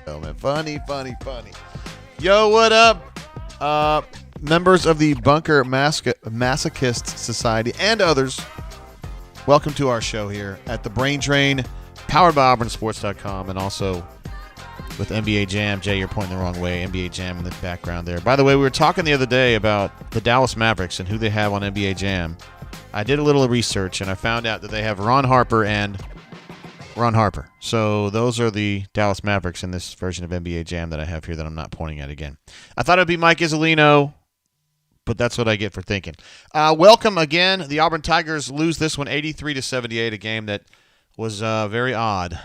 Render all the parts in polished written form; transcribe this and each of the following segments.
Oh man, funny. Yo, what up? members of the Bunker Masochist Society, and others, welcome to our show here at the Brain Drain, powered by AuburnSports.com, and also with NBA Jam. Jay, you're pointing the wrong way. NBA Jam in the background there. By the way, we were talking the other day about the Dallas Mavericks and who they have on NBA Jam. I did a little research, and I found out that they have Ron Harper and Ron Harper. So those are the Dallas Mavericks in this version of NBA Jam that I have here that I'm not pointing at again. I thought it would be Mike Isolino, but that's what I get for thinking. Welcome again. The Auburn Tigers lose this one 83-78, a game that was very odd.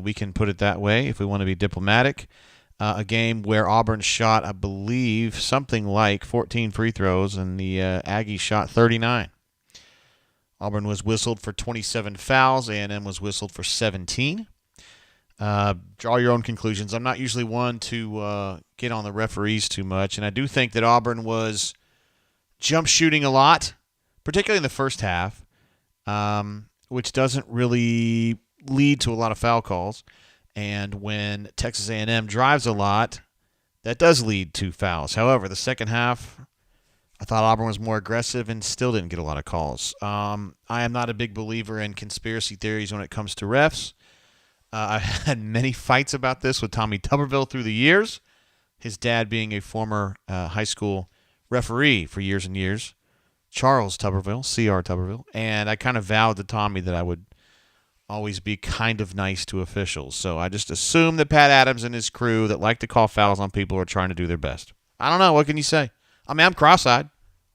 We can put it that way if we want to be diplomatic. A game where Auburn shot, I believe, something like 14 free throws, and the Aggies shot 39. Auburn was whistled for 27 fouls. A&M was whistled for 17. Draw your own conclusions. I'm not usually one to get on the referees too much, and I do think that Auburn was jump shooting a lot, particularly in the first half, which doesn't really lead to a lot of foul calls. And when Texas A&M drives a lot, that does lead to fouls. However, the second half, I thought Auburn was more aggressive and still didn't get a lot of calls. I am not a big believer in conspiracy theories when it comes to refs. I've had many fights about this with Tommy Tuberville through the years, his dad being a former high school referee for years and years, Charles Tuberville, C.R. Tuberville, and I kind of vowed to Tommy that I would always be kind of nice to officials. So I just assume that Pat Adams and his crew that like to call fouls on people are trying to do their best. I don't know. What can you say? I mean, I'm cross-eyed.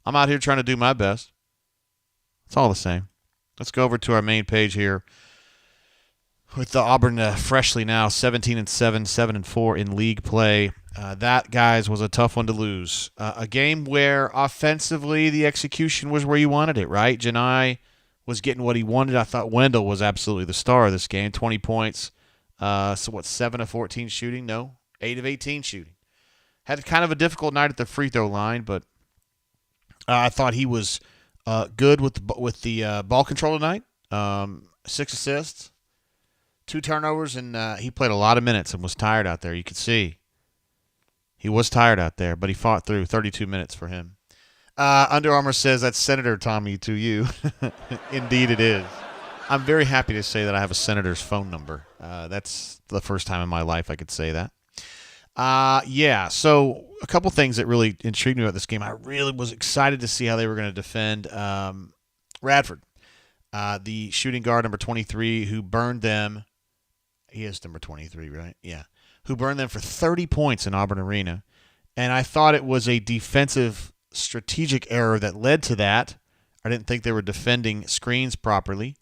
I'm out here trying to do my best. It's all the same. Let's go over to our main page here with the Auburn freshly now 17-7, 7-4 in league play. That, guys, was a tough one to lose. A game where offensively the execution was where you wanted it, right? Janai was getting what he wanted. I thought Wendell was absolutely the star of this game. 20 points. 7 of 14 shooting? No, 8 of 18 shooting. Had kind of a difficult night at the free throw line, but I thought he was good with the ball control tonight. 6 assists, 2 turnovers, and he played a lot of minutes and was tired out there. You could see he was tired out there, but he fought through. 32 minutes for him. Under Armour says that's Senator Tommy to you. Indeed it is. I'm very happy to say that I have a senator's phone number. That's the first time in my life I could say that. So a couple things that really intrigued me about this game. I really was excited to see how they were going to defend Radford, the shooting guard, number 23, who burned them. He is number 23, right? Yeah. Who burned them for 30 points in Auburn Arena. And I thought it was a defensive strategic error that led to that. I didn't think they were defending screens properly.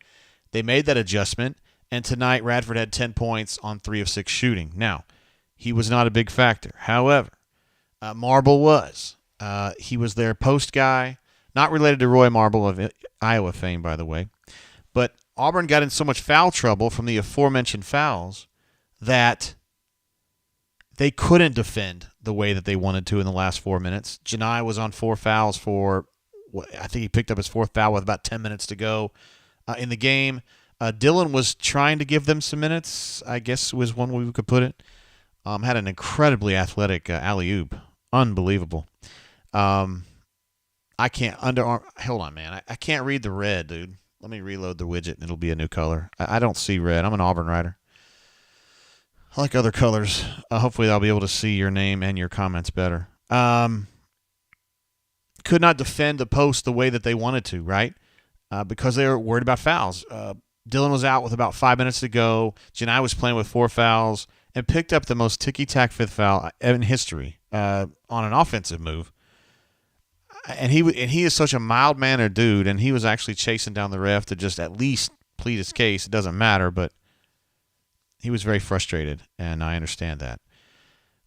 They made that adjustment, and tonight Radford had 10 points on 3 of 6 shooting. Now, he was not a big factor. However, Marble was. He was their post guy, not related to Roy Marble of Iowa fame, by the way. But Auburn got in so much foul trouble from the aforementioned fouls that they couldn't defend the way that they wanted to in the last 4 minutes. Janai was on 4 fouls for, I think he picked up his 4th foul with about 10 minutes to go in the game. Dylan was trying to give them some minutes, I guess was one way we could put it. Had an incredibly athletic alley-oop. Unbelievable. I can't hold on, man. I can't read the red, dude. Let me reload the widget, and it'll be a new color. I don't see red. I'm an Auburn writer. I like other colors. Hopefully I'll be able to see your name and your comments better. Could not defend the post the way that they wanted to, right? Because they were worried about fouls. Dylan was out with about 5 minutes to go. Janai was playing with 4 fouls and picked up the most ticky-tack 5th foul in history on an offensive move. And he is such a mild-mannered dude, and he was actually chasing down the ref to just at least plead his case. It doesn't matter, but he was very frustrated, and I understand that.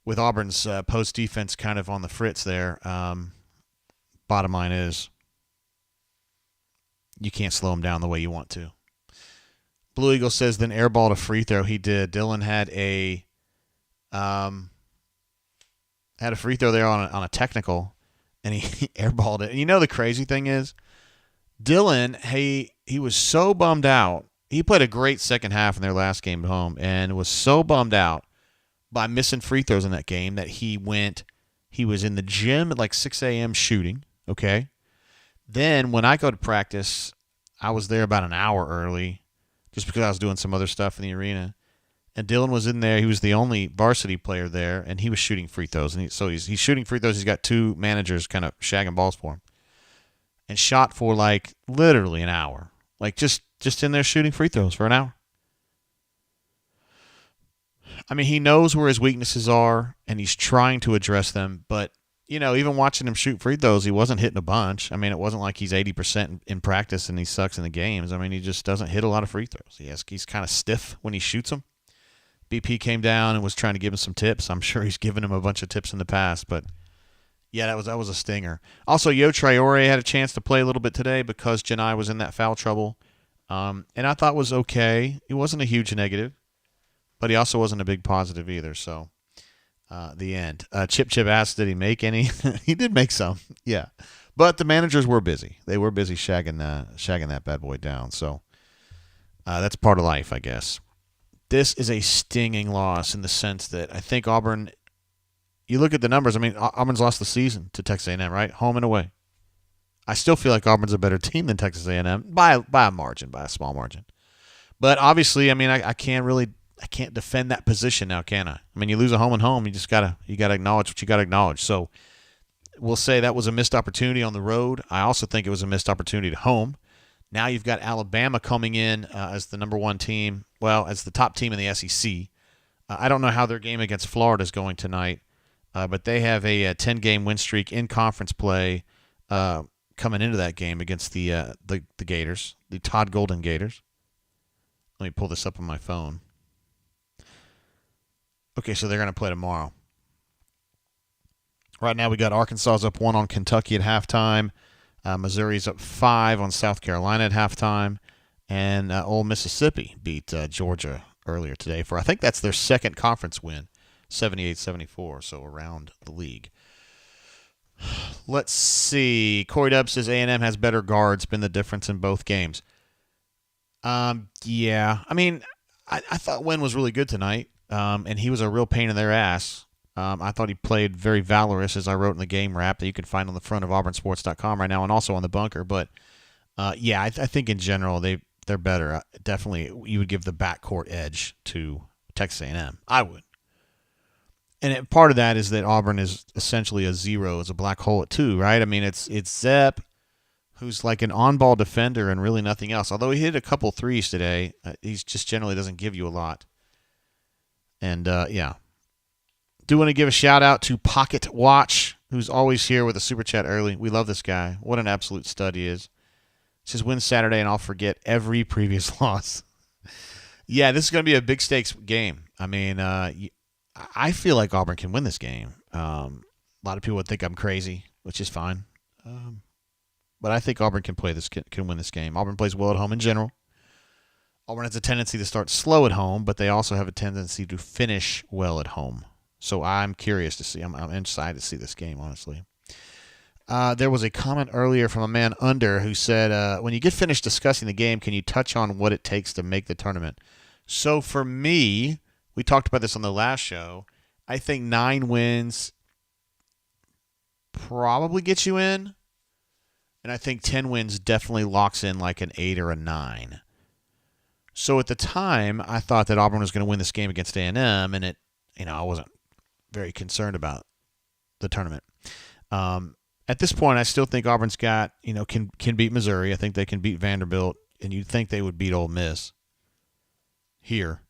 With Auburn's post defense kind of on the fritz there, bottom line is you can't slow him down the way you want to. Blue Eagle says then airballed a free throw. He did. Dylan had a free throw there on a technical, and he airballed it. And you know the crazy thing is, Dylan, he was so bummed out. He played a great second half in their last game at home and was so bummed out by missing free throws in that game that he went He was in the gym at like 6 a.m. shooting, okay? Then when I go to practice, I was there about an hour early just because I was doing some other stuff in the arena. And Dylan was in there. He was the only varsity player there, and he was shooting free throws. And he's shooting free throws. He's got two managers kind of shagging balls for him. And shot for like literally an hour. Like just in there shooting free throws for an hour. I mean, he knows where his weaknesses are, and he's trying to address them. But, even watching him shoot free throws, he wasn't hitting a bunch. I mean, it wasn't like he's 80% in practice and he sucks in the games. I mean, he just doesn't hit a lot of free throws. He's kind of stiff when he shoots them. BP came down and was trying to give him some tips. I'm sure he's given him a bunch of tips in the past, but yeah, that was a stinger. Also, Yo Traore had a chance to play a little bit today because Janai was in that foul trouble, and I thought was okay. It wasn't a huge negative, but he also wasn't a big positive either. So, the end. Chip asked, did he make any? He did make some, yeah. But the managers were busy. They were busy shagging that bad boy down. So that's part of life, I guess. This is a stinging loss in the sense that I think Auburn, you look at the numbers, I mean, Auburn's lost the season to Texas A&M, right? Home and away. I still feel like Auburn's a better team than Texas A&M by a margin, by a small margin. But obviously, I mean, I can't defend that position now, can I? I mean, you lose a home and home, you gotta acknowledge what you gotta acknowledge. So we'll say that was a missed opportunity on the road. I also think it was a missed opportunity at home. Now you've got Alabama coming in as the number one team, as the top team in the SEC. I don't know how their game against Florida is going tonight, but they have a 10-game win streak in conference play coming into that game against the Gators, the Todd Golden Gators. Let me pull this up on my phone. Okay, so they're going to play tomorrow. Right now we got Arkansas's up 1 on Kentucky at halftime. Missouri's up 5 on South Carolina at halftime. And Ole Mississippi beat Georgia earlier today for, I think that's their second conference win, 78-74, so around the league. Let's see. Corey Dubb says A&M has better guards, been the difference in both games. Yeah. I mean, I thought Wynn was really good tonight, and he was a real pain in their ass. I thought he played very valorous, as I wrote in the game wrap that you can find on the front of auburnsports.com right now and also on the bunker. But, yeah, I think in general they're better. Definitely you would give the backcourt edge to Texas A&M. I would. And part of that is that Auburn is essentially a zero, is a black hole at 2, right? I mean, it's Zepp, who's like an on-ball defender and really nothing else. Although he hit a couple threes today, he just generally doesn't give you a lot. And, yeah. Do want to give a shout-out to Pocket Watch, who's always here with a super chat early. We love this guy. What an absolute stud he is. He says, win Saturday and I'll forget every previous loss. Yeah, this is going to be a big stakes game. I mean, I feel like Auburn can win this game. A lot of people would think I'm crazy, which is fine. But I think Auburn can win this game. Auburn plays well at home in general. Auburn has a tendency to start slow at home, but they also have a tendency to finish well at home. So I'm curious to see. I'm excited to see this game, honestly. There was a comment earlier from a man under who said, when you get finished discussing the game, can you touch on what it takes to make the tournament? So for me, we talked about this on the last show. I think 9 wins probably gets you in. And I think 10 wins definitely locks in like an 8 or a 9. So at the time, I thought that Auburn was going to win this game against A&M, and I wasn't very concerned about the tournament. At this point, I still think Auburn's got, can beat Missouri. I think they can beat Vanderbilt, and you'd think they would beat Ole Miss here.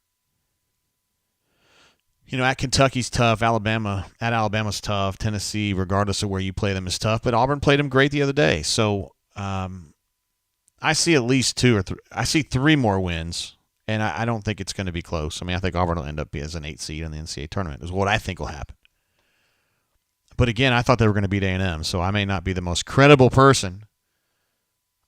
At Kentucky's tough. Alabama's tough. Tennessee, regardless of where you play them, is tough. But Auburn played them great the other day. So I see at least 2 or 3. I see 3 more wins, and I don't think it's going to be close. I mean, I think Auburn will end up as an 8 seed in the NCAA tournament is what I think will happen. But again, I thought they were going to beat A&M, so I may not be the most credible person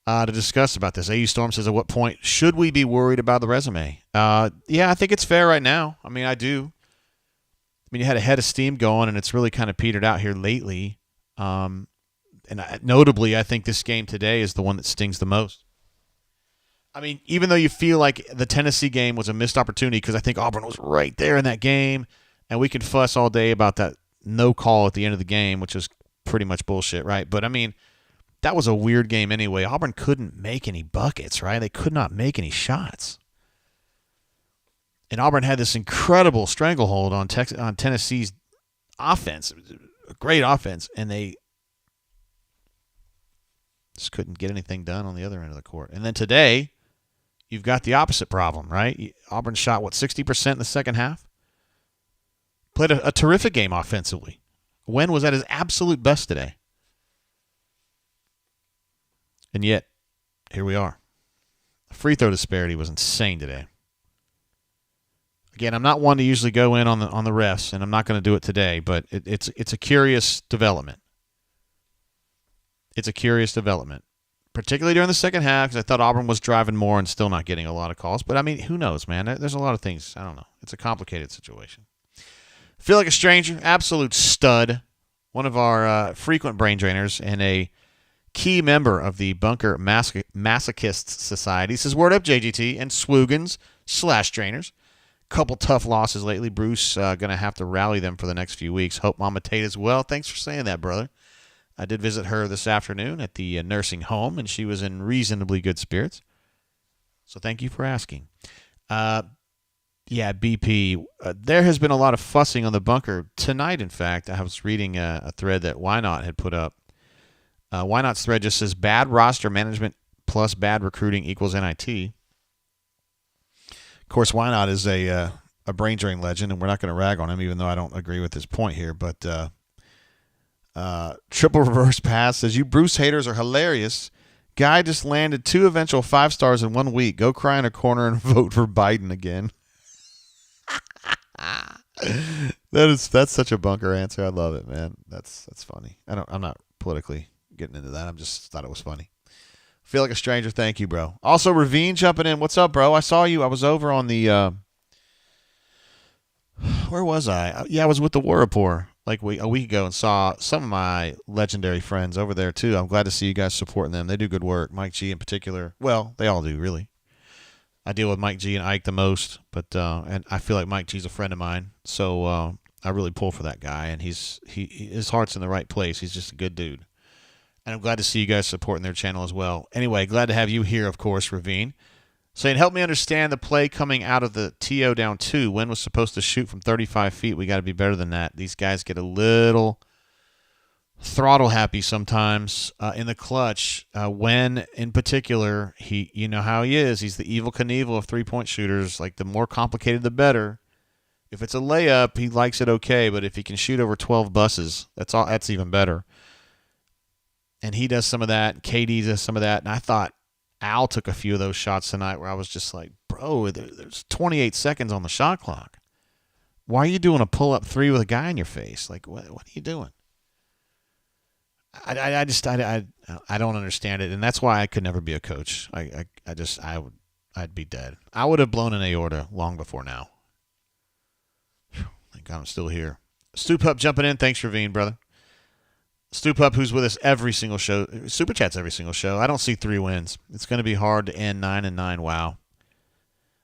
to discuss about this. AU Storm says, at what point should we be worried about the resume? Yeah, I think it's fair right now. I mean, I do. I mean, you had a head of steam going, and it's really kind of petered out here lately. Notably, I think this game today is the one that stings the most. I mean, even though you feel like the Tennessee game was a missed opportunity because I think Auburn was right there in that game, and we can fuss all day about that no call at the end of the game, which was pretty much bullshit, right? But, I mean, that was a weird game anyway. Auburn couldn't make any buckets, right? They could not make any shots. And Auburn had this incredible stranglehold on Tennessee's offense. A great offense, and they just couldn't get anything done on the other end of the court. And then today, you've got the opposite problem, right? Auburn shot, 60% in the second half? Played a terrific game offensively. Wen was at his absolute best today. And yet, here we are. The free throw disparity was insane today. Again, I'm not one to usually go in on the refs, and I'm not going to do it today, but it's a curious development. It's a curious development, particularly during the second half, because I thought Auburn was driving more and still not getting a lot of calls. But, I mean, who knows, man? There's a lot of things. I don't know. It's a complicated situation. Feel like a stranger, absolute stud, one of our frequent brain drainers and a key member of the Bunker Masochists Society. He says, word up, JGT and Swoogans / drainers. Couple tough losses lately. Bruce going to have to rally them for the next few weeks. Hope Mama Tate as well. Thanks for saying that, brother. I did visit her this afternoon at the nursing home, and she was in reasonably good spirits. So thank you for asking. Yeah, BP. There has been a lot of fussing on the Bunker. Tonight, in fact, I was reading a thread that Why Not had put up. Why Not's thread just says, bad roster management plus bad recruiting equals NIT. Of course, Why Not is a brain drain legend, and we're not going to rag on him, even though I don't agree with his point here. But triple reverse pass says, you Bruce haters are hilarious. Guy just landed 2 eventual 5 stars in 1 week. Go cry in a corner and vote for Biden again. That's such a Bunker answer. I love it, man. That's funny. I'm not politically getting into that. I just thought it was funny. Feel like a stranger. Thank you, bro. Also, Ravine jumping in. What's up, bro? I saw you. I was over on the where was I? Yeah, I was with the War Report like a week ago and saw some of my legendary friends over there too. I'm glad to see you guys supporting them. They do good work. Mike G in particular. Well, they all do, really. I deal with Mike G and Ike the most, but and I feel like Mike G's a friend of mine, so I really pull for that guy, and his heart's in the right place. He's just a good dude, and I'm glad to see you guys supporting their channel as well. Anyway, glad to have you here, of course, Ravine. Saying, help me understand the play coming out of the TO down 2. Wen was supposed to shoot from 35 feet. We got to be better than that. These guys get a little throttle happy sometimes in the clutch. Wen, in particular, you know how he is. He's the Evel Knievel of three-point shooters. Like, the more complicated, the better. If it's a layup, he likes it okay, but if he can shoot over 12 buses, that's even better. And he does some of that. KD does some of that. And I thought Al took a few of those shots tonight where I was just like, bro, there's 28 seconds on the shot clock. Why are you doing a pull-up 3 with a guy in your face? Like, what are you doing? I don't understand it, and that's why I could never be a coach. I'd be dead. I would have blown an aorta long before now. Thank God I'm still here. Stoop Up jumping in. Thanks, Ravine, brother. Stoop Up, who's with us every single show. Super Chats every single show. I don't see 3 wins. It's going to be hard to end 9-9. Wow.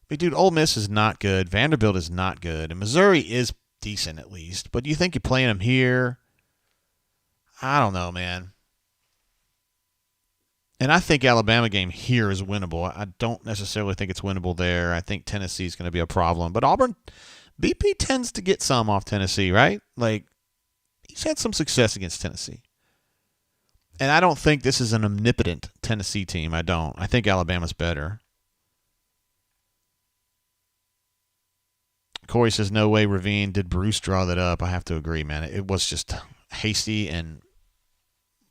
But, dude, Ole Miss is not good. Vanderbilt is not good. And Missouri is decent at least. But you think you're playing them here? I don't know, man. And I think Alabama game here is winnable. I don't necessarily think it's winnable there. I think Tennessee is going to be a problem. But Auburn, BP tends to get some off Tennessee, right? Like, he's had some success against Tennessee. And I don't think this is an omnipotent Tennessee team. I don't. I think Alabama's better. Corey says, no way, Ravine. Did Bruce draw that up? I have to agree, man. It was just hasty and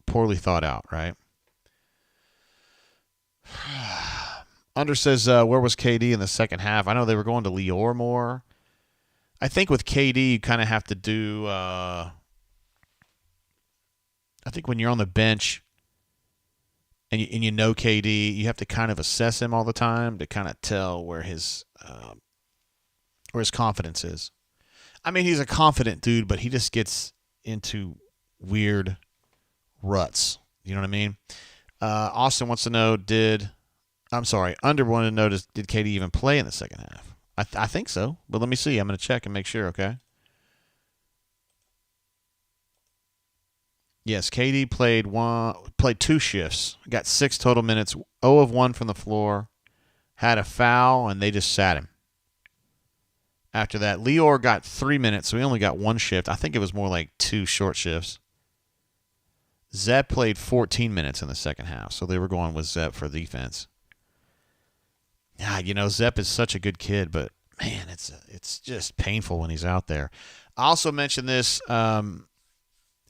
poorly thought out, right? Under says, where was KD in the second half? I know they were going to Lior more. I think with KD, you kind of have to do I think when you're on the bench and you know KD, you have to kind of assess him all the time to kind of tell where his confidence is. I mean, he's a confident dude, but he just gets into weird ruts. You know what I mean? Austin wants to know, Under wanted to know, did KD even play in the second half? I think so, but let me see. I'm going to check and make sure, okay? Yes, KD played 2 shifts, got 6 total minutes, 0 of 1 from the floor, had a foul, and they just sat him. After that, Lior got 3 minutes, so he only got 1 shift. I think it was more like 2 short shifts. Zep played 14 minutes in the second half, so they were going with Zep for defense. Zep is such a good kid, but man, it's just painful when he's out there. I also mentioned this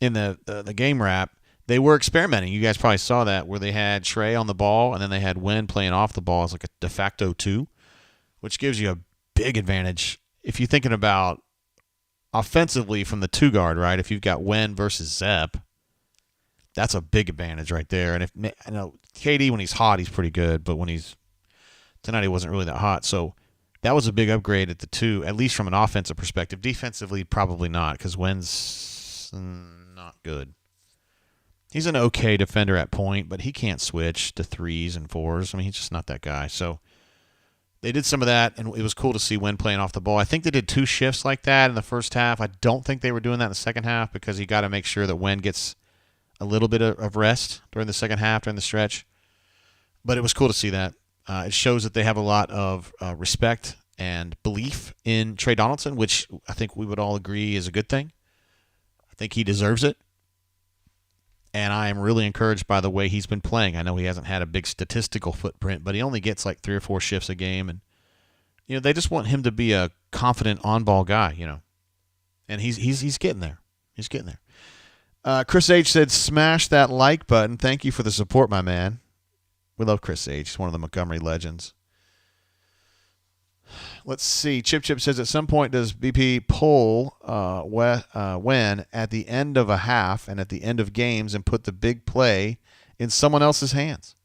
in the game wrap. They were experimenting. You guys probably saw that, where they had Trey on the ball, and then they had Wynn playing off the ball as like a de facto 2, which gives you a big advantage if you're thinking about offensively from the 2 guard, right? If you've got Wynn versus Zep, that's a big advantage right there. And I know KD, when he's hot, he's pretty good, but tonight he wasn't really that hot. So that was a big upgrade at the 2, at least from an offensive perspective. Defensively, probably not, because Wynn's not good. He's an okay defender at point, but he can't switch to 3s and 4s. I mean, he's just not that guy. So they did some of that, and it was cool to see Wynn playing off the ball. I think they did 2 shifts like that in the first half. I don't think they were doing that in the second half, because you got to make sure that Wynn gets a little bit of rest during the second half, during the stretch. But it was cool to see that. It shows that they have a lot of respect and belief in Trey Donaldson, which I think we would all agree is a good thing. I think he deserves it. And I am really encouraged by the way he's been playing. I know he hasn't had a big statistical footprint, but he only gets like 3 or 4 shifts a game. And, they just want him to be a confident on-ball guy, And he's getting there. He's getting there. Chris H. said, smash that like button. Thank you for the support, my man. We love Chris H. He's one of the Montgomery legends. Let's see. Chip says, at some point does BP pull when at the end of a half and at the end of games and put the big play in someone else's hands?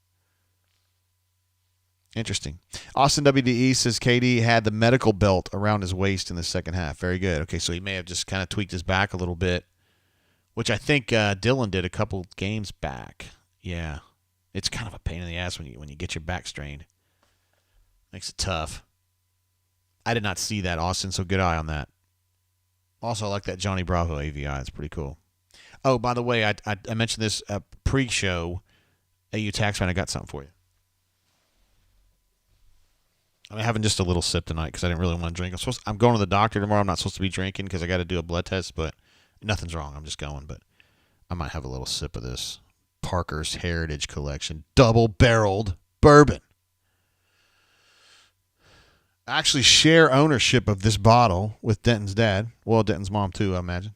Interesting. Austin WDE says KD had the medical belt around his waist in the second half. Very good. Okay, so he may have just kind of tweaked his back a little bit, which I think Dylan did a couple games back. Yeah. It's kind of a pain in the ass when you get your back strained. Makes it tough. I did not see that, Austin, so good eye on that. Also, I like that Johnny Bravo AVI. It's pretty cool. Oh, by the way, I mentioned this pre-show. AU Taxman, I got something for you. I'm having just a little sip tonight because I didn't really want to drink. I'm going to the doctor tomorrow. I'm not supposed to be drinking because I got to do a blood test, but nothing's wrong. I'm just going, but I might have a little sip of this Parker's Heritage Collection double-barreled bourbon. I actually share ownership of this bottle with Denton's dad. Well, Denton's mom too, I imagine.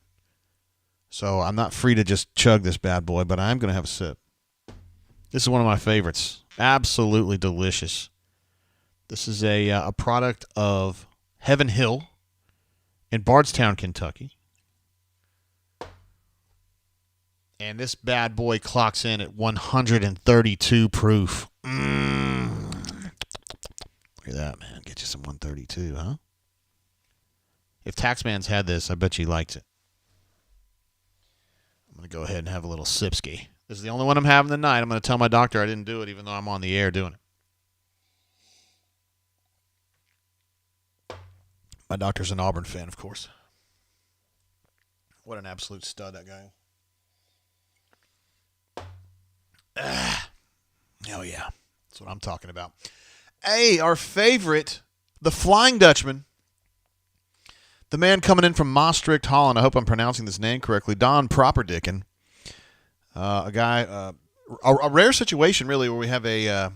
So I'm not free to just chug this bad boy, but I am going to have a sip. This is one of my favorites. Absolutely delicious. This is a product of Heaven Hill in Bardstown, Kentucky. And this bad boy clocks in at 132 proof. Look at that, man. Get you some 132, huh? If Taxman's had this, I bet you liked it. I'm going to go ahead and have a little sipski. This is the only one I'm having tonight. I'm going to tell my doctor I didn't do it, even though I'm on the air doing it. My doctor's an Auburn fan, of course. What an absolute stud, that guy. Oh, yeah. That's what I'm talking about. Hey, our favorite, the Flying Dutchman, the man coming in from Maastricht, Holland. I hope I'm pronouncing this name correctly. Don Propperdicken, a guy, a rare situation really, where we have a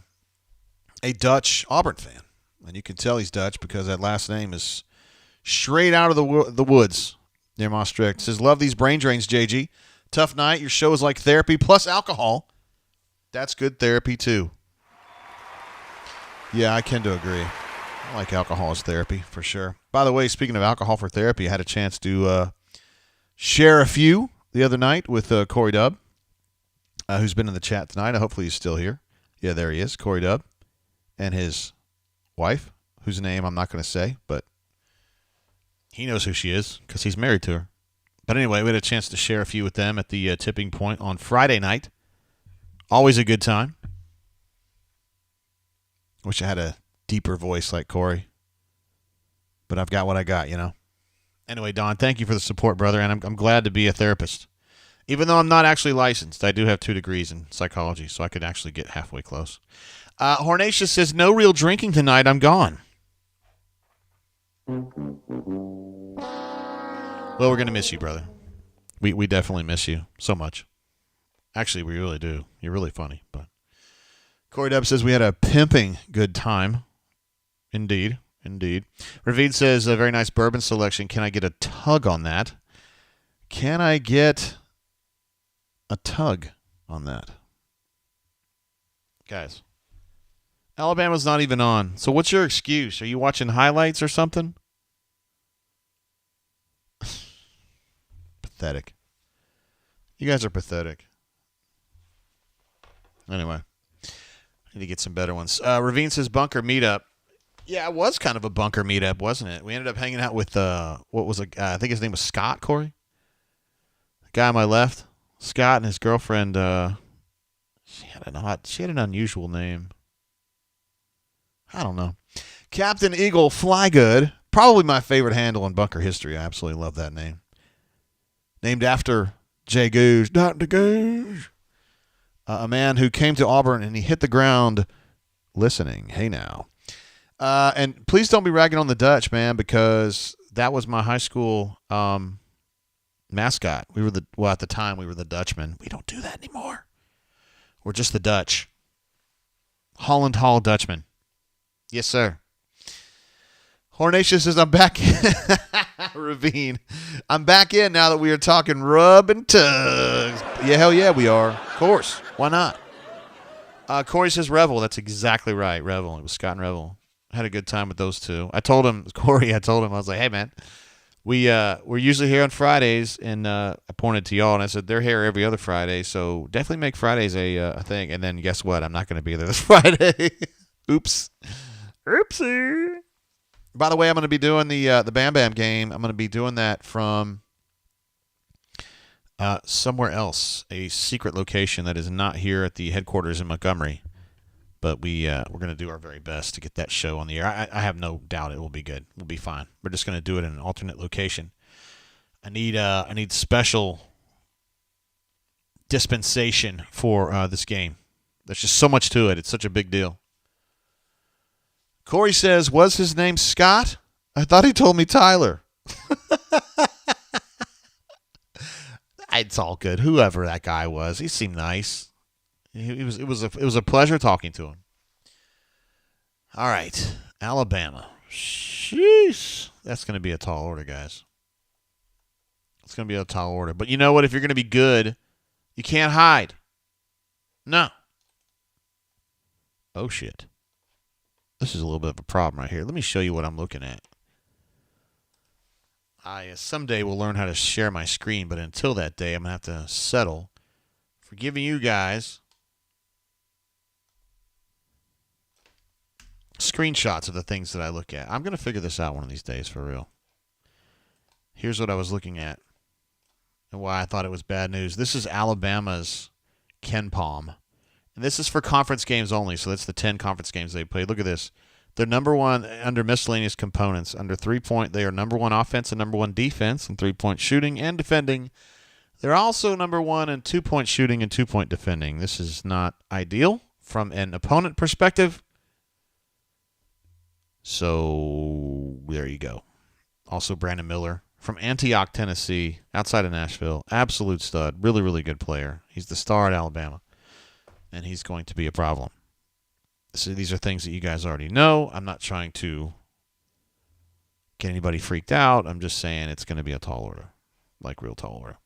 Dutch Auburn fan, and you can tell he's Dutch because that last name is straight out of the woods near Maastricht. Says, love these brain drains, JG. Tough night. Your show is like therapy plus alcohol. That's good therapy too. Yeah, I tend to agree. I like alcohol as therapy, for sure. By the way, speaking of alcohol for therapy, I had a chance to share a few the other night with Corey Dubb, who's been in the chat tonight. Hopefully he's still here. Yeah, there he is, Corey Dubb, and his wife, whose name I'm not going to say, but he knows who she is because he's married to her. But anyway, we had a chance to share a few with them at the tipping point on Friday night. Always a good time. Wish I had a deeper voice like Corey. But I've got what I got, you know. Anyway, Don, thank you for the support, brother, and I'm glad to be a therapist. Even though I'm not actually licensed, I do have 2 degrees in psychology, so I could actually get halfway close. Hornatius says, no real drinking tonight. I'm gone. Well, we're going to miss you, brother. We definitely miss you so much. Actually, we really do. You're really funny. But Corey Dub says, we had a pimping good time. Indeed. Ravid says, a very nice bourbon selection. Can I get a tug on that? Can I get a tug on that? Guys, Alabama's not even on. So what's your excuse? Are you watching highlights or something? Pathetic. You guys are pathetic. Anyway, I need to get some better ones. Ravine says bunker meetup. Yeah, it was kind of a bunker meetup, wasn't it? We ended up hanging out with, I think his name was Scott, Corey? The guy on my left. Scott and his girlfriend, she had an unusual name. I don't know. Captain Eagle Flygood. Probably my favorite handle in bunker history. I absolutely love that name. Named after Jay Goose. Dr. Goose. A man who came to Auburn and he hit the ground listening. Hey now. And please don't be ragging on the Dutch, man, because that was my high school mascot. At the time we were the Dutchmen. We don't do that anymore. We're just the Dutch. Holland Hall Dutchman. Yes, sir. Hornatius says, I'm back in. Ravine. I'm back in now that we are talking rub and tugs. Yeah, hell yeah, we are. Of course. Why not? Corey says Revel. That's exactly right. Revel. It was Scott and Revel. I had a good time with those two. I told him, I was like, hey, man, we're usually here on Fridays, and I pointed to y'all, and I said, they're here every other Friday, so definitely make Fridays a thing. And then guess what? I'm not going to be there this Friday. Oops. Oopsie. By the way, I'm going to be doing the Bam Bam game. I'm going to be doing that from somewhere else, a secret location that is not here at the headquarters in Montgomery. But we're going to do our very best to get that show on the air. I have no doubt it will be good. We'll be fine. We're just going to do it in an alternate location. I need special dispensation for this game. There's just so much to it. It's such a big deal. Corey says, was his name Scott? I thought he told me Tyler. It's all good. Whoever that guy was, he seemed nice. It was a pleasure talking to him. All right, Alabama. Sheesh. That's going to be a tall order, guys. It's going to be a tall order. But you know what? If you're going to be good, you can't hide. No. Oh, shit. This is a little bit of a problem right here. Let me show you what I'm looking at. I someday will learn how to share my screen, but until that day, I'm going to have to settle for giving you guys screenshots of the things that I look at. I'm going to figure this out one of these days for real. Here's what I was looking at and why I thought it was bad news. This is Alabama's Ken Palm. And this is for conference games only, so that's the 10 conference games they played. Look at this. They're number one under miscellaneous components. Under 3-point, they are number one offense and number one defense in 3-point shooting and defending. They're also number one in 2-point shooting and 2-point defending. This is not ideal from an opponent perspective. So there you go. Also Brandon Miller from Antioch, Tennessee, outside of Nashville. Absolute stud. Really, really good player. He's the star at Alabama. And he's going to be a problem. So these are things that you guys already know. I'm not trying to get anybody freaked out. I'm just saying it's going to be a tall order. Like real tall order.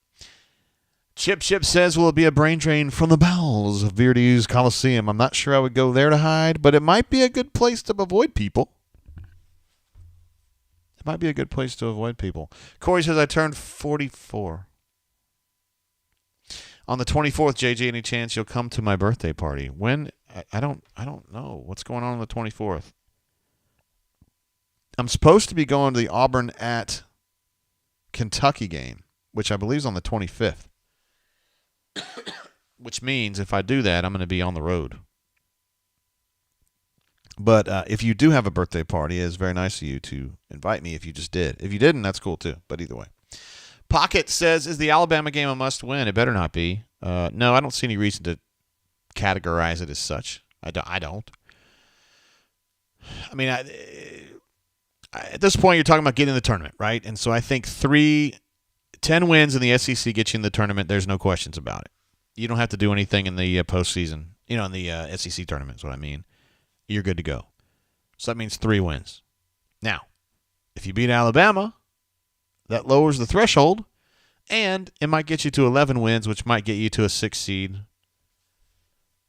Chip says, will it be a brain drain from the bowels of Verdi's Coliseum? I'm not sure I would go there to hide, but it might be a good place to avoid people. It might be a good place to avoid people. Corey says, I turned 44. On the 24th, JJ, any chance you'll come to my birthday party? When? I don't know. What's going on the 24th? I'm supposed to be going to the Auburn at Kentucky game, which I believe is on the 25th. Which means if I do that, I'm going to be on the road. But if you do have a birthday party, it's very nice of you to invite me if you just did. If you didn't, that's cool too. But either way. Pocket says, is the Alabama game a must-win? It better not be. No, I don't see any reason to categorize it as such. I don't. I mean, at this point, you're talking about getting in the tournament, right? And so I think 10 wins in the SEC get you in the tournament. There's no questions about it. You don't have to do anything in the postseason. In the SEC tournament is what I mean. You're good to go. So that means 3 wins. Now, if you beat Alabama, that lowers the threshold, and it might get you to 11 wins, which might get you to a 6 seed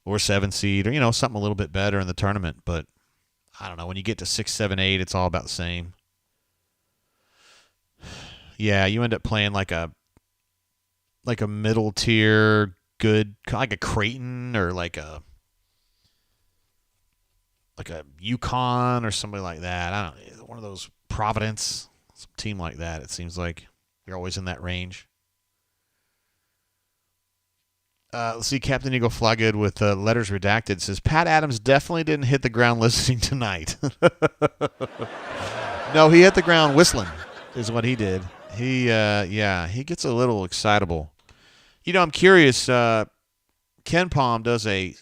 or 7 seed or, something a little bit better in the tournament. But I don't know. When you get to 6, 7, 8, it's all about the same. Yeah, you end up playing like a middle tier, good, like a Creighton or like a UConn or somebody like that. I don't know, one of those Providence, some team like that. It seems like you're always in that range. Let's see, Captain Eagle Flygood with letters redacted says, Pat Adams definitely didn't hit the ground listening tonight. No, he hit the ground whistling is what he did. He gets a little excitable. I'm curious. Ken Palm does a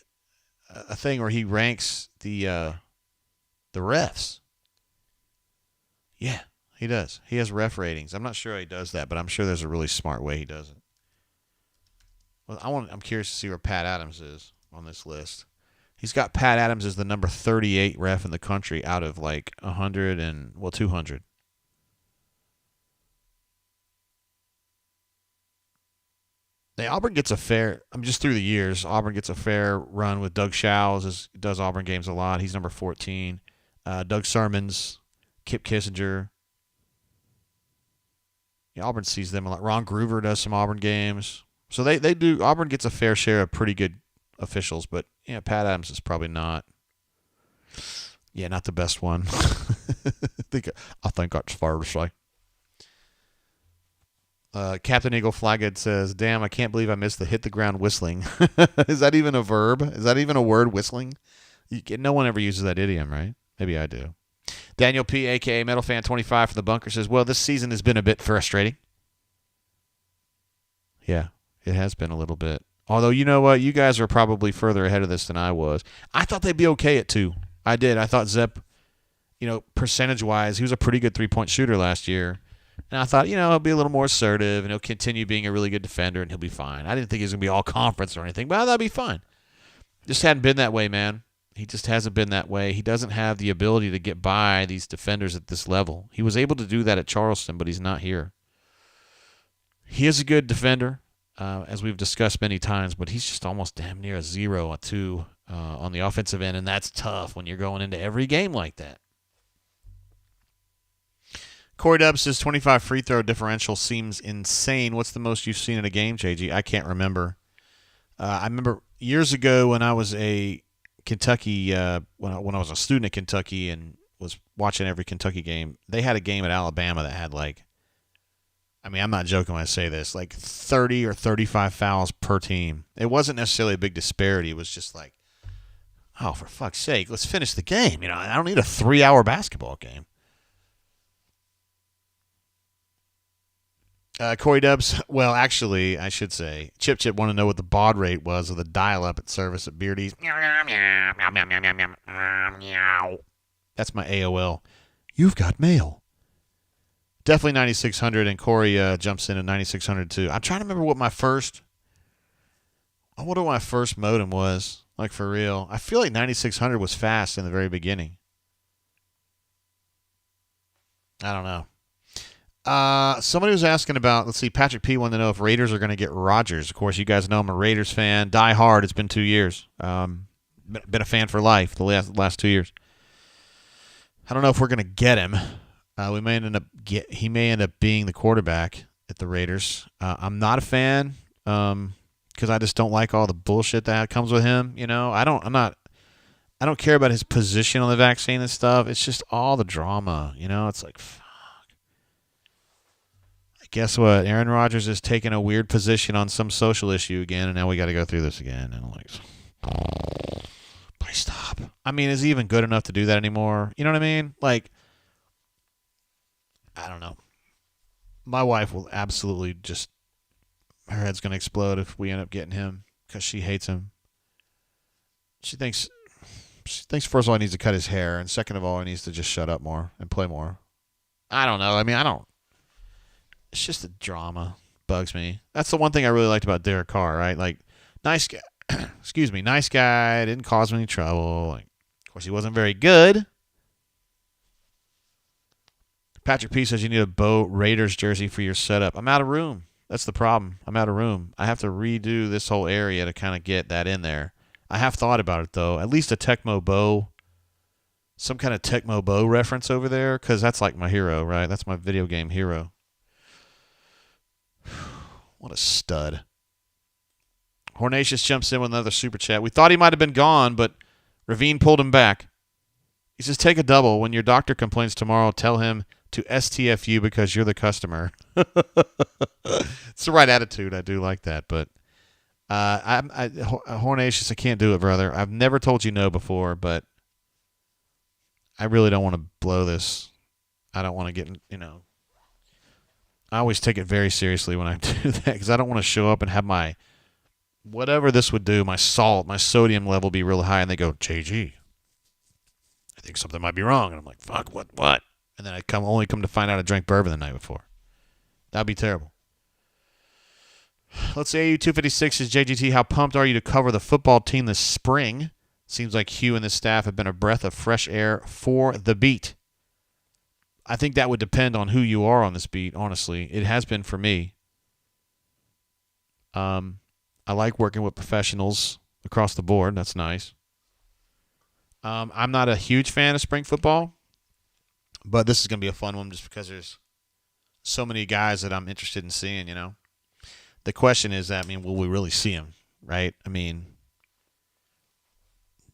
thing where he ranks the refs. Yeah, he does. He has ref ratings. I'm not sure how he does that, but I'm sure there's a really smart way he does it. Well, I'm curious to see where Pat Adams is on this list. He's got Pat Adams as the number 38 ref in the country out of like 200. Auburn gets a fair. I'm just through the years. Auburn gets a fair run with Doug Shows. Does Auburn games a lot. He's number 14. Doug Sermons, Kip Kissinger. Yeah, Auburn sees them a lot. Ron Groover does some Auburn games. So they do. Auburn gets a fair share of pretty good officials, but Pat Adams is probably not. Yeah, not the best one. I think that's fair to say. Captain Eagle Flagged says, damn, I can't believe I missed the hit the ground whistling. Is that even a verb? Is that even a word, whistling? No one ever uses that idiom, right? Maybe I do. Daniel P., a.k.a. Metal Fan 25 for the bunker, says, well, this season has been a bit frustrating. Yeah, it has been a little bit. Although, you know what? You guys are probably further ahead of this than I was. I thought they'd be okay at 2. I did. I thought Zepp, percentage-wise, he was a pretty good three-point shooter last year. And I thought, he'll be a little more assertive, and he'll continue being a really good defender, and he'll be fine. I didn't think he was going to be all conference or anything, but I thought that'd be fine. Just hadn't been that way, man. He just hasn't been that way. He doesn't have the ability to get by these defenders at this level. He was able to do that at Charleston, but he's not here. He is a good defender, as we've discussed many times, but he's just almost damn near a 0, a 2 on the offensive end, and that's tough when you're going into every game like that. Corey Dubs says 25 free throw differential seems insane. What's the most you've seen in a game, JG? I can't remember. I remember years ago when I was a Kentucky, when I was a student at Kentucky and was watching every Kentucky game, they had a game at Alabama that had I'm not joking when I say this, 30 or 35 fouls per team. It wasn't necessarily a big disparity. It was just oh, for fuck's sake, let's finish the game. I don't need a 3-hour basketball game. Corey Dubs, well, actually, I should say, Chip wanted to know what the baud rate was of the dial-up at service at Beardy's. That's my AOL. You've got mail. Definitely 9600, and Corey jumps in at 9600 too. I'm trying to remember what my first modem was, for real. I feel like 9600 was fast in the very beginning. I don't know. Somebody was asking about, let's see, Patrick P. wanted to know if Raiders are going to get Rodgers. Of course, you guys know I'm a Raiders fan. Die hard. It's been 2 years. Been a fan for life the last 2 years. I don't know if we're going to get him. He may end up being the quarterback at the Raiders. I'm not a fan because I just don't like all the bullshit that comes with him. I don't care about his position on the vaccine and stuff. It's just all the drama. It's guess what? Aaron Rodgers is taking a weird position on some social issue again, and now we got to go through this again. And please stop. Is he even good enough to do that anymore? You know what I mean? I don't know. My wife will absolutely just, her head's going to explode if we end up getting him because she hates him. She thinks first of all he needs to cut his hair, and second of all he needs to just shut up more and play more. I don't know. I mean, I don't. It's just the drama bugs me. That's the one thing I really liked about Derek Carr, right? Like, nice guy. Excuse me, nice guy. Didn't cause me any trouble. Like, of course, he wasn't very good. Patrick P says you need a Bo Raiders jersey for your setup. I'm out of room. That's the problem. I'm out of room. I have to redo this whole area to kind of get that in there. I have thought about it, though. At least a Tecmo Bow, some kind of Tecmo Bow reference over there, because that's like my hero, right? That's my video game hero. What a stud. Hornatius jumps in with another super chat. We thought he might have been gone, but Ravine pulled him back. He says, take a double. When your doctor complains tomorrow, tell him to STFU because you're the customer. It's the right attitude. I do like that, but Hornatius, I can't do it, brother. I've never told you no before, but I really don't want to blow this. I don't want to get, I always take it very seriously when I do that because I don't want to show up and have my, whatever this would do, my salt, my sodium level be real high, and they go, JG, I think something might be wrong. And I'm like, fuck, what? And then I only come to find out I drank bourbon the night before. That'd be terrible. Let's say AU256 is JGT. How pumped are you to cover the football team this spring? Seems like Hugh and his staff have been a breath of fresh air for the beat. I think that would depend on who you are on this beat, honestly. It has been for me. I like working with professionals across the board. That's nice. I'm not a huge fan of spring football, but this is going to be a fun one just because there's so many guys that I'm interested in seeing, The question is, will we really see them, right? I mean,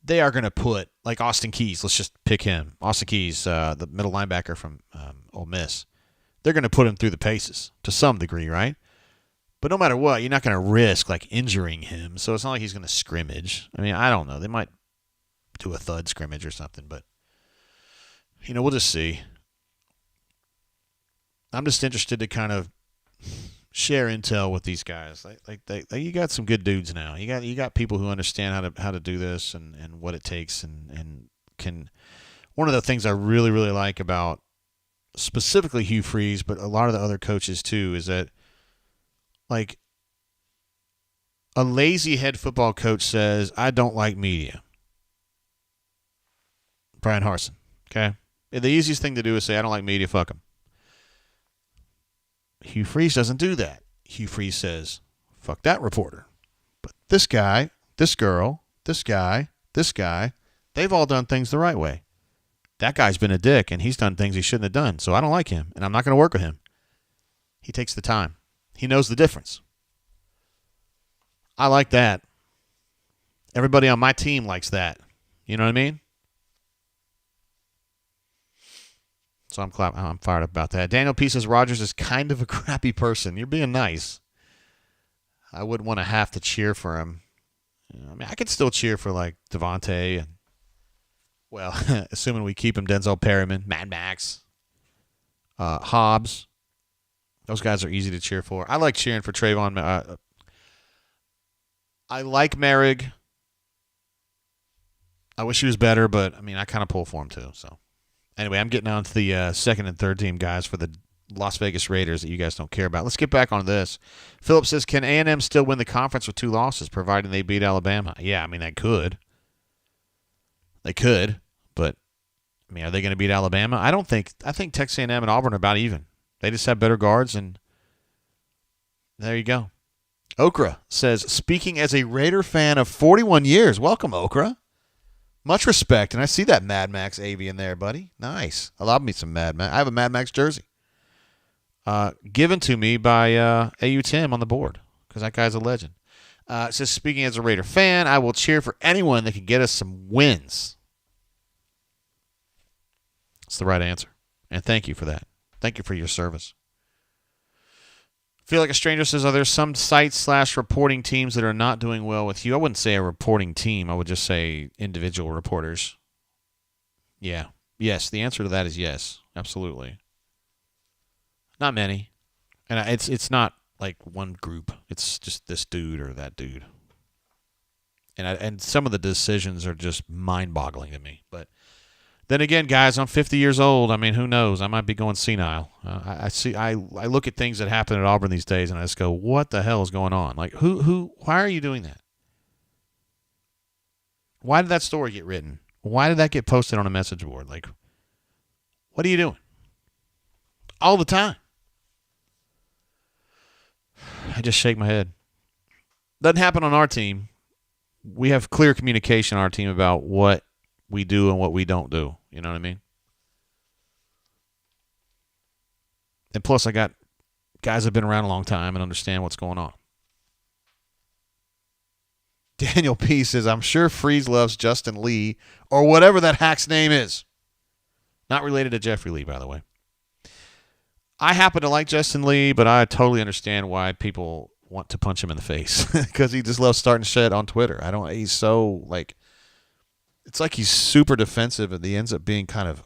they are going to put, like Austin Keys, let's just pick him. Austin Keys, the middle linebacker from Ole Miss. They're going to put him through the paces to some degree, right? But no matter what, you're not going to risk, injuring him. So it's not like he's going to scrimmage. I mean, I don't know. They might do a thud scrimmage or something, but, we'll just see. I'm just interested to kind of share intel with these guys. You got some good dudes now. You got people who understand how to do this and what it takes and can. One of the things I really, really like about specifically Hugh Freeze, but a lot of the other coaches too, is that a lazy head football coach says, I don't like media. Brian Harsin, okay? The easiest thing to do is say, I don't like media, fuck them. Hugh Freeze doesn't do that. Hugh Freeze says, fuck that reporter. But this guy, this girl, this guy, they've all done things the right way. That guy's been a dick, and he's done things he shouldn't have done, so I don't like him, and I'm not going to work with him. He takes the time. He knows the difference. I like that. Everybody on my team likes that. You know what I mean? So I'm fired up about that. Daniel P. says Rodgers is kind of a crappy person. You're being nice. I wouldn't want to have to cheer for him. I could still cheer for Devontae and, assuming we keep him, Denzel Perryman, Mad Max, Hobbs. Those guys are easy to cheer for. I like cheering for Trayvon. I like Merrick. I wish he was better, but I kind of pull for him too. So. Anyway, I'm getting on to the second and third team guys for the Las Vegas Raiders that you guys don't care about. Let's get back on this. Philip says, can A&M still win the conference with 2 losses, providing they beat Alabama? Yeah, they could. They could, but, are they going to beat Alabama? I think Texas A&M and Auburn are about even. They just have better guards, and there you go. Okra says, speaking as a Raider fan of 41 years, welcome, Okra. Much respect, and I see that Mad Max AV in there, buddy. Nice. I love me some Mad Max. I have a Mad Max jersey. Given to me by AU Tim on the board, because that guy's a legend. It says, speaking as a Raider fan, I will cheer for anyone that can get us some wins. That's the right answer, and thank you for that. Thank you for your service. Feel like a stranger says, are there some sites/reporting teams that are not doing well with you? I wouldn't say a reporting team. I would just say individual reporters. Yeah. Yes, the answer to that is yes. Absolutely. Not many. And it's not like one group. It's just this dude or that dude. And some of the decisions are just mind-boggling to me. But then again, guys, I'm 50 years old. I mean, who knows? I might be going senile. I look at things that happen at Auburn these days, and I just go, what the hell is going on? Like, why are you doing that? Why did that story get written? Why did that get posted on a message board? Like, what are you doing? All the time. I just shake my head. Doesn't happen on our team. We have clear communication on our team about what we do and what we don't do. You know what I mean? And plus, I got guys that have been around a long time and understand what's going on. Daniel P. says, I'm sure Freeze loves Justin Lee or whatever that hack's name is. Not related to Jeffrey Lee, by the way. I happen to like Justin Lee, but I totally understand why people want to punch him in the face because he just loves starting shit on Twitter. He's so like, it's like he's super defensive and he ends up being kind of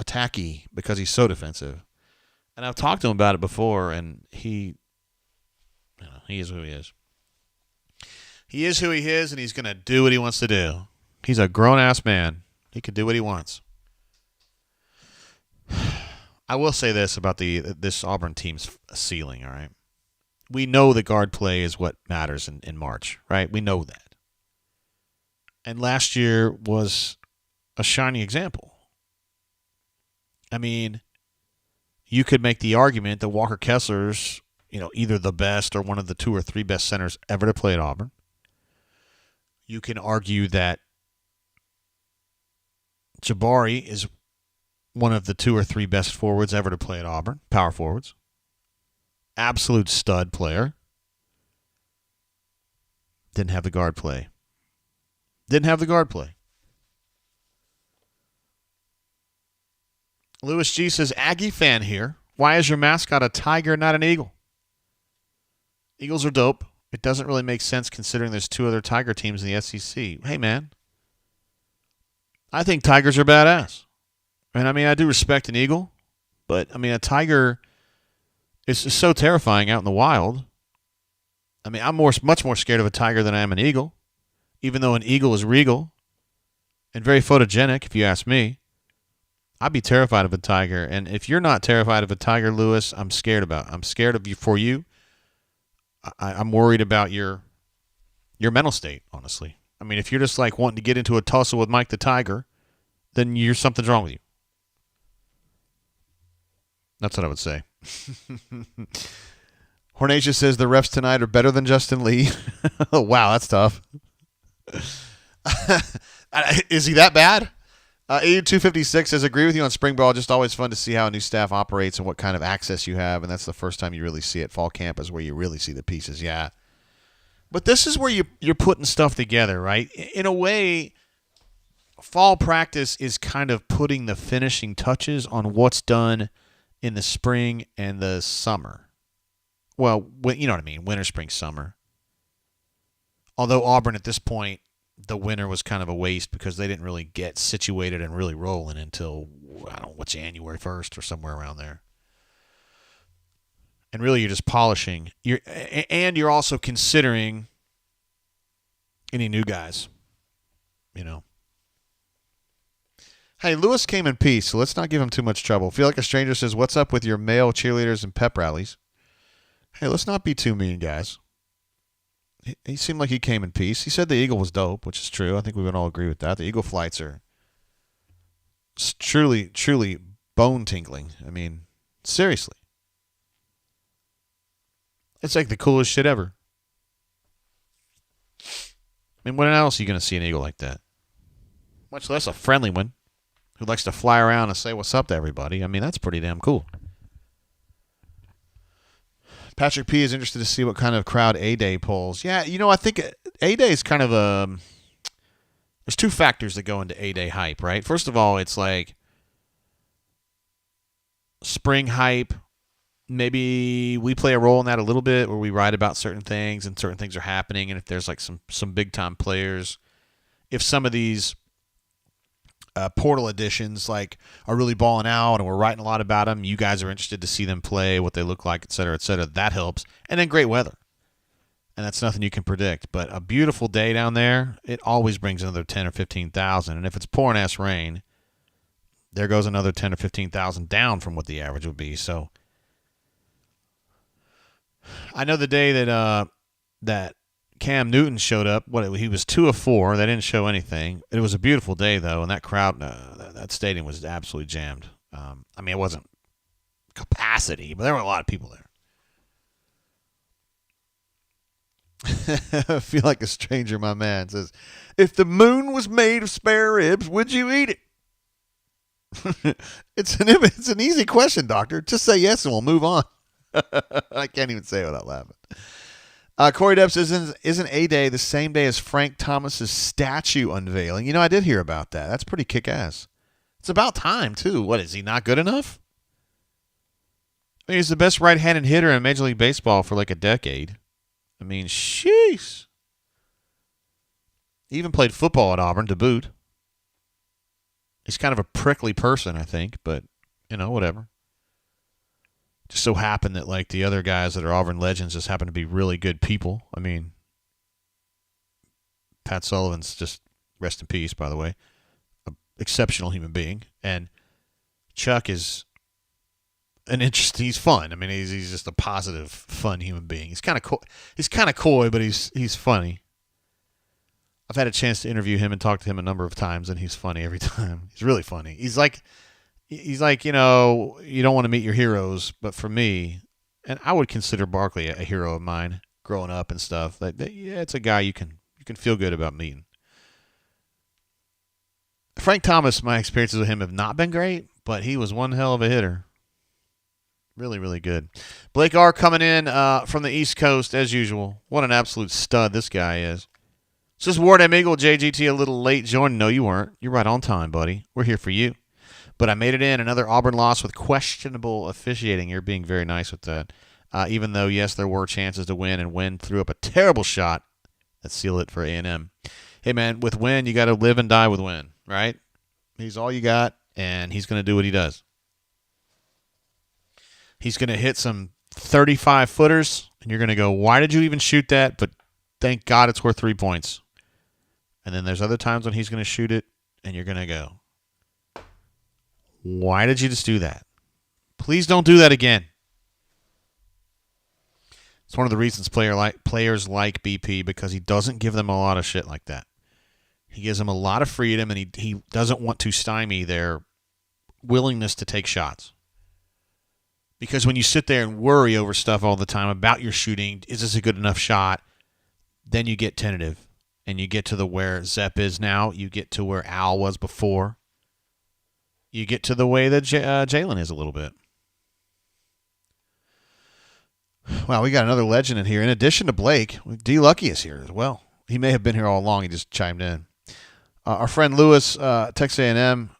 attacky because he's so defensive. And I've talked to him about it before, and he is who he is. He is who he is, and he's going to do what he wants to do. He's a grown-ass man. He can do what he wants. I will say this about this Auburn team's ceiling, all right? We know that guard play is what matters in March, right? We know that. And last year was a shining example. I mean, you could make the argument that Walker Kessler's, either the best or one of the 2 or 3 best centers ever to play at Auburn. You can argue that Jabari is one of the 2 or 3 best forwards ever to play at Auburn, power forwards. Absolute stud player. Didn't have the guard play. Lewis G says, Aggie fan here. Why is your mascot a tiger, not an eagle? Eagles are dope. It doesn't really make sense considering there's 2 other tiger teams in the SEC. Hey, man. I think tigers are badass. And, I do respect an eagle. But, a tiger is just so terrifying out in the wild. I'm much more scared of a tiger than I am an eagle. Even though an eagle is regal and very photogenic, if you ask me. I'd be terrified of a tiger. And if you're not terrified of a tiger, Lewis, I'm scared of you for you. I'm worried about your mental state, honestly. If you're just like wanting to get into a tussle with Mike the Tiger, then something's wrong with you. That's what I would say. Hornacia says the refs tonight are better than Justin Lee. Wow, that's tough. Is he that bad? EU256 says, agree with you on spring ball. Just always fun to see how a new staff operates and what kind of access you have. And that's the first time you really see it. Fall camp is where you really see the pieces. Yeah. But this is where you're putting stuff together, right? In a way, fall practice is kind of putting the finishing touches on what's done in the spring and the summer. Well, you know what I mean, winter, spring, summer. Although Auburn at this point, the winter was kind of a waste because they didn't really get situated and really rolling until, January 1st or somewhere around there. And really you're just polishing. You're also considering any new guys, Hey, Lewis came in peace, so let's not give him too much trouble. Feel like a stranger says, what's up with your male cheerleaders and pep rallies? Hey, let's not be too mean, guys. He seemed like he came in peace. He said the Eagle was dope, which is true. I think we would all agree with that. The Eagle flights are truly, truly bone-tingling. Seriously. It's like the coolest shit ever. When else are you going to see an Eagle like that? Much less a friendly one who likes to fly around and say what's up to everybody. That's pretty damn cool. Patrick P. is interested to see what kind of crowd A-Day pulls. Yeah, I think A-Day is kind of there's 2 factors that go into A-Day hype, right? First of all, it's like spring hype. Maybe we play a role in that a little bit where we write about certain things and certain things are happening. And if there's like some big-time players, if some of these portal additions like are really balling out and we're writing a lot about them. You guys are interested to see them play, what they look like, et cetera, et cetera. That helps. And then great weather. And that's nothing you can predict. But a beautiful day down there, it always brings another 10 or 15,000. And if it's pouring ass rain, there goes another 10 or 15,000 down from what the average would be. So I know the day that Cam Newton showed up, he was 2 of 4. They didn't show anything. It was a beautiful day, though, and that crowd, that stadium was absolutely jammed. I mean, it wasn't capacity, but there were a lot of people there. I feel like a stranger, my man says, if the moon was made of spare ribs, would you eat it? It's an easy question, doctor. Just say yes and we'll move on. I can't even say it without laughing. Corey Depp says, isn't A-Day the same day as Frank Thomas's statue unveiling? You know, I did hear about that. That's pretty kick-ass. It's about time, too. What, is he not good enough? I mean, he's the best right-handed hitter in Major League Baseball for like a decade. I mean, sheesh. He even played football at Auburn to boot. He's kind of a prickly person, I think, but, you know, whatever. Just so happened that, like, the other guys that are Auburn legends just happen to be really good people. I mean, Pat Sullivan's just, rest in peace, by the way, an exceptional human being. And Chuck is he's fun. I mean, he's just a positive, fun human being. He's kind of coy, but he's funny. I've had a chance to interview him and talk to him a number of times, and he's funny every time. He's really funny. He's like, you know, you don't want to meet your heroes, but for me, and I would consider Barkley a hero of mine growing up and stuff. Yeah, it's a guy you can feel good about meeting. Frank Thomas, my experiences with him have not been great, but he was one hell of a hitter. Really, really good. Blake R. coming in from the East Coast as usual. What an absolute stud this guy is. Says Ward M. Eagle, JGT a little late joining. No, you weren't. You're right on time, buddy. We're here for you. But I made it in. Another Auburn loss with questionable officiating. You're being very nice with that. Even though, yes, there were chances to win, and Wynn threw up a terrible shot that sealed it for A&M. Hey, man, with Wynn, you got to live and die with Wynn, right? He's all you got, and he's going to do what he does. He's going to hit some 35-footers, and you're going to go, why did you even shoot that? But thank God it's worth 3 points. And then there's other times when he's going to shoot it, and you're going to go, why did you just do that? Please don't do that again. It's one of the reasons players like BP, because he doesn't give them a lot of shit like that. He gives them a lot of freedom, and he doesn't want to stymie their willingness to take shots. Because when you sit there and worry over stuff all the time about your shooting, is this a good enough shot? Then you get tentative. And you get to where Zepp is now. You get to where Al was before. You get to the way that Jalen is a little bit. Wow, we got another legend in here. In addition to Blake, D. Lucky is here as well. He may have been here all along. He just chimed in. Our friend Lewis, Texas A&M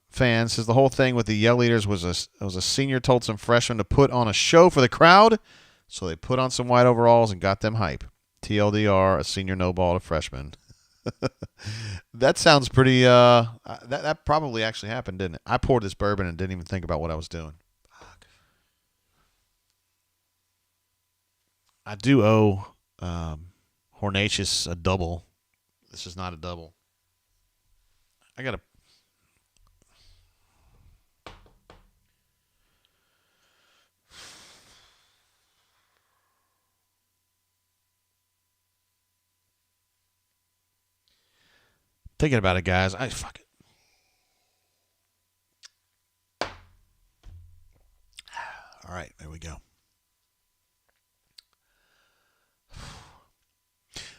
fan, says the whole thing with the Yell Leaders was a senior told some freshmen to put on a show for the crowd, so they put on some white overalls and got them hype. TLDR, a senior no ball to freshman. That sounds pretty. That probably actually happened, didn't it? I poured this bourbon and didn't even think about what I was doing. Fuck. I do owe Hornatius a double. This is not a double. I gotta. Thinking about it, guys. Fuck it. All right, there we go.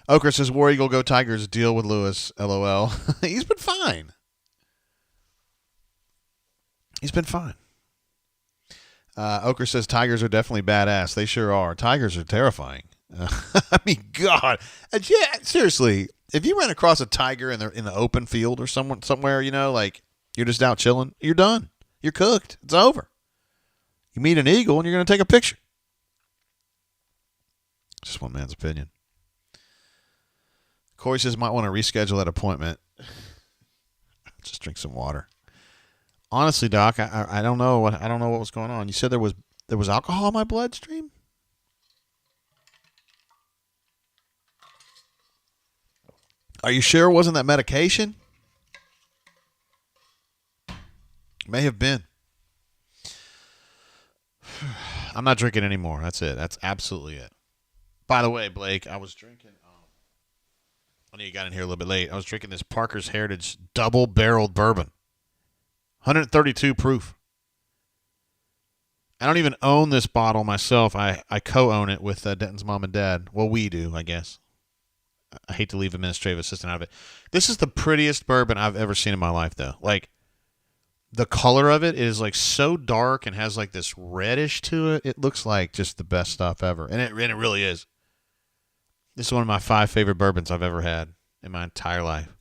Oker says, War Eagle, go Tigers, deal with Lewis, LOL. He's been fine. He's been fine. Oker says, Tigers are definitely badass. They sure are. Tigers are terrifying. I mean, God. Yeah, seriously, if you ran across a tiger in the open field or somewhere, you know, like you're just out chilling, you're done. You're cooked. It's over. You meet an eagle and you're going to take a picture. Just one man's opinion. Corey says might want to reschedule that appointment. Just drink some water. Honestly, Doc, I don't know what was going on. You said there was alcohol in my bloodstream? Are you sure it wasn't that medication? May have been. I'm not drinking anymore. That's it. That's absolutely it. By the way, Blake, I was drinking. I know you got in here a little bit late. I was drinking this Parker's Heritage double-barreled bourbon. 132 proof. I don't even own this bottle myself. I co-own it with Denton's mom and dad. Well, we do, I guess. I hate to leave administrative assistant out of it. This is the prettiest bourbon I've ever seen in my life, though. Like, the color of it is like so dark and has like this reddish to it. It looks like just the best stuff ever, and it really is. This is one of my 5 favorite bourbons I've ever had in my entire life.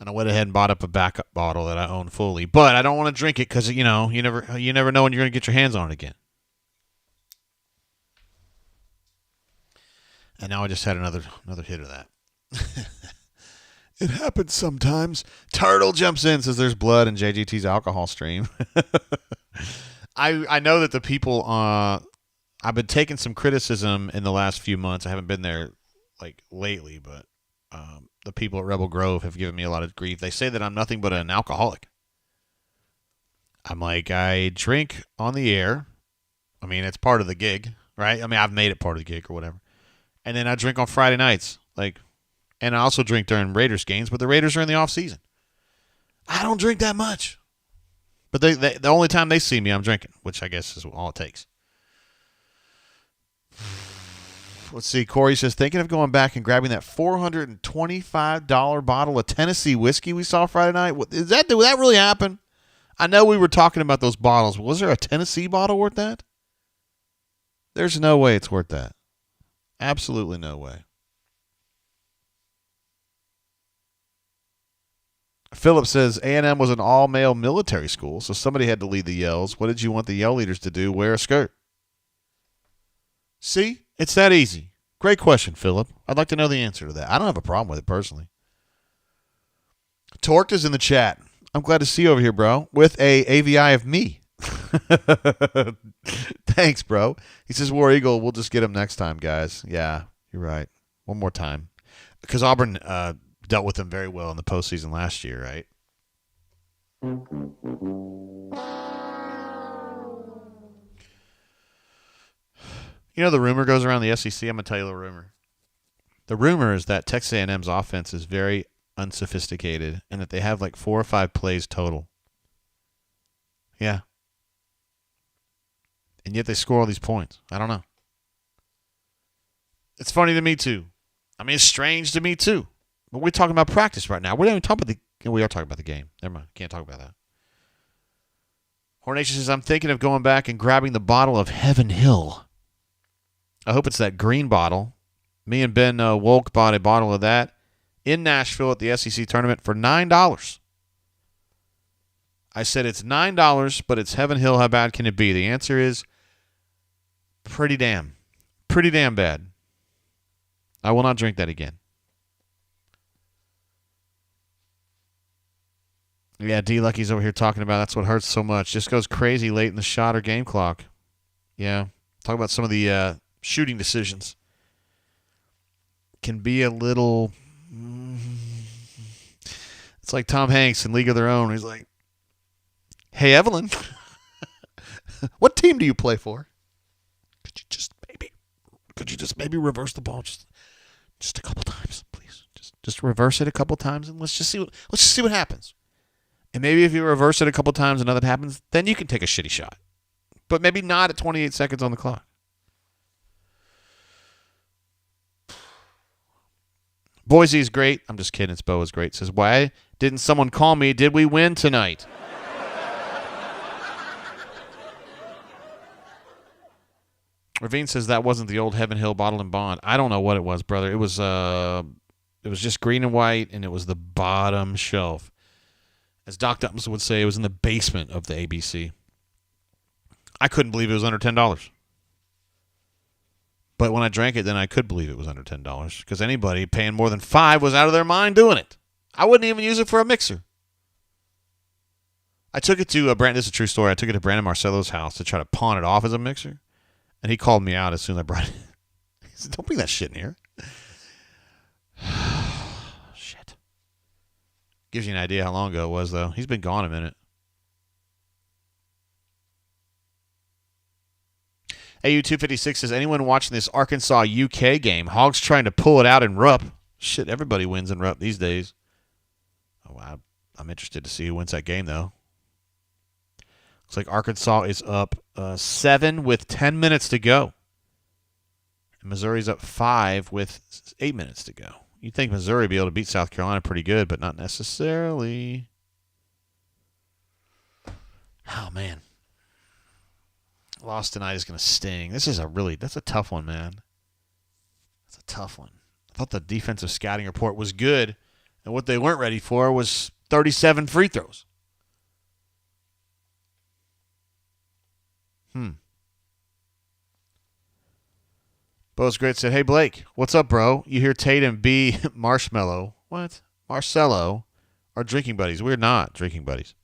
And I went ahead and bought up a backup bottle that I own fully, but I don't want to drink it because you never know when you're going to get your hands on it again. And now I just had another hit of that. It happens sometimes. Turtle jumps in, says there's blood in JGT's alcohol stream. I know that the people, I've been taking some criticism in the last few months. I haven't been there like lately, but the people at Rebel Grove have given me a lot of grief. They say that I'm nothing but an alcoholic. I'm like, I drink on the air. I mean, it's part of the gig, right? I mean, I've made it part of the gig or whatever. And then I drink on Friday nights, and I also drink during Raiders games, but the Raiders are in the off season. I don't drink that much. But the only time they see me, I'm drinking, which I guess is all it takes. Let's see. Corey says, thinking of going back and grabbing that $425 bottle of Tennessee whiskey we saw Friday night. Did that really happen? I know we were talking about those bottles. Was there a Tennessee bottle worth that? There's no way it's worth that. Absolutely no way. Philip says A&M was an all-male military school, so somebody had to lead the yells. What did you want the yell leaders to do? Wear a skirt. See? It's that easy. Great question, Philip. I'd like to know the answer to that. I don't have a problem with it personally. Torqued is in the chat. I'm glad to see you over here, bro, with a AVI of me. Thanks, bro. He says, War Eagle, we'll just get him next time, guys. Yeah, you're right. One more time. Because Auburn dealt with them very well in the postseason last year, right? You know, the rumor goes around the SEC. I'm going to tell you the rumor. The rumor is that Texas A&M's offense is very unsophisticated and that they have like 4 or 5 plays total. Yeah. And yet they score all these points. I don't know. It's funny to me, too. I mean, it's strange to me, too. But we're talking about practice right now. We're not even talking about we are talking about the game. Never mind. Can't talk about that. Hornation says, I'm thinking of going back and grabbing the bottle of Heaven Hill. I hope it's that green bottle. Me and Ben Wolk bought a bottle of that in Nashville at the SEC tournament for $9. I said it's $9, but it's Heaven Hill. How bad can it be? The answer is pretty damn bad. I will not drink that again. Yeah, D Lucky's over here talking about that's what hurts so much. Just goes crazy late in the shot or game clock. Yeah. Talk about some of the shooting decisions. Can be a little... It's like Tom Hanks in League of Their Own. He's like, hey, Evelyn, what team do you play for? Could you just maybe reverse the ball just a couple times, please? Just reverse it a couple times and let's just see what happens. And maybe if you reverse it a couple times and nothing happens, then you can take a shitty shot. But maybe not at 28 seconds on the clock. Boise's great. I'm just kidding. It's Bo is great. Says, why didn't someone call me? Did we win tonight? Ravine says that wasn't the old Heaven Hill bottle and bond. I don't know what it was, brother. It was just green and white, and it was the bottom shelf. As Doc Dumpson would say, it was in the basement of the ABC. I couldn't believe it was under $10. But when I drank it, then I could believe it was under $10 because anybody paying more than $5 was out of their mind doing it. I wouldn't even use it for a mixer. I took it to Brandon. This is a true story. I took it to Brandon Marcello's house to try to pawn it off as a mixer, and he called me out as soon as I brought it. He said, "Don't bring that shit in here." Shit. Gives you an idea how long ago it was, though. He's been gone a minute. AU256 says, anyone watching this Arkansas UK game? Hogs trying to pull it out in Rupp. Shit, everybody wins in Rupp these days. Oh, I'm interested to see who wins that game, though. Looks like Arkansas is up 7 with 10 minutes to go. And Missouri's up 5 with 8 minutes to go. You'd think Missouri would be able to beat South Carolina pretty good, but not necessarily. Oh, man. Loss tonight is going to sting. That's a tough one, man. That's a tough one. I thought the defensive scouting report was good, and what they weren't ready for was 37 free throws. Bo's Great said, hey, Blake, what's up, bro? You hear Tate and B Marshmallow. What? Marcello are drinking buddies. We're not drinking buddies.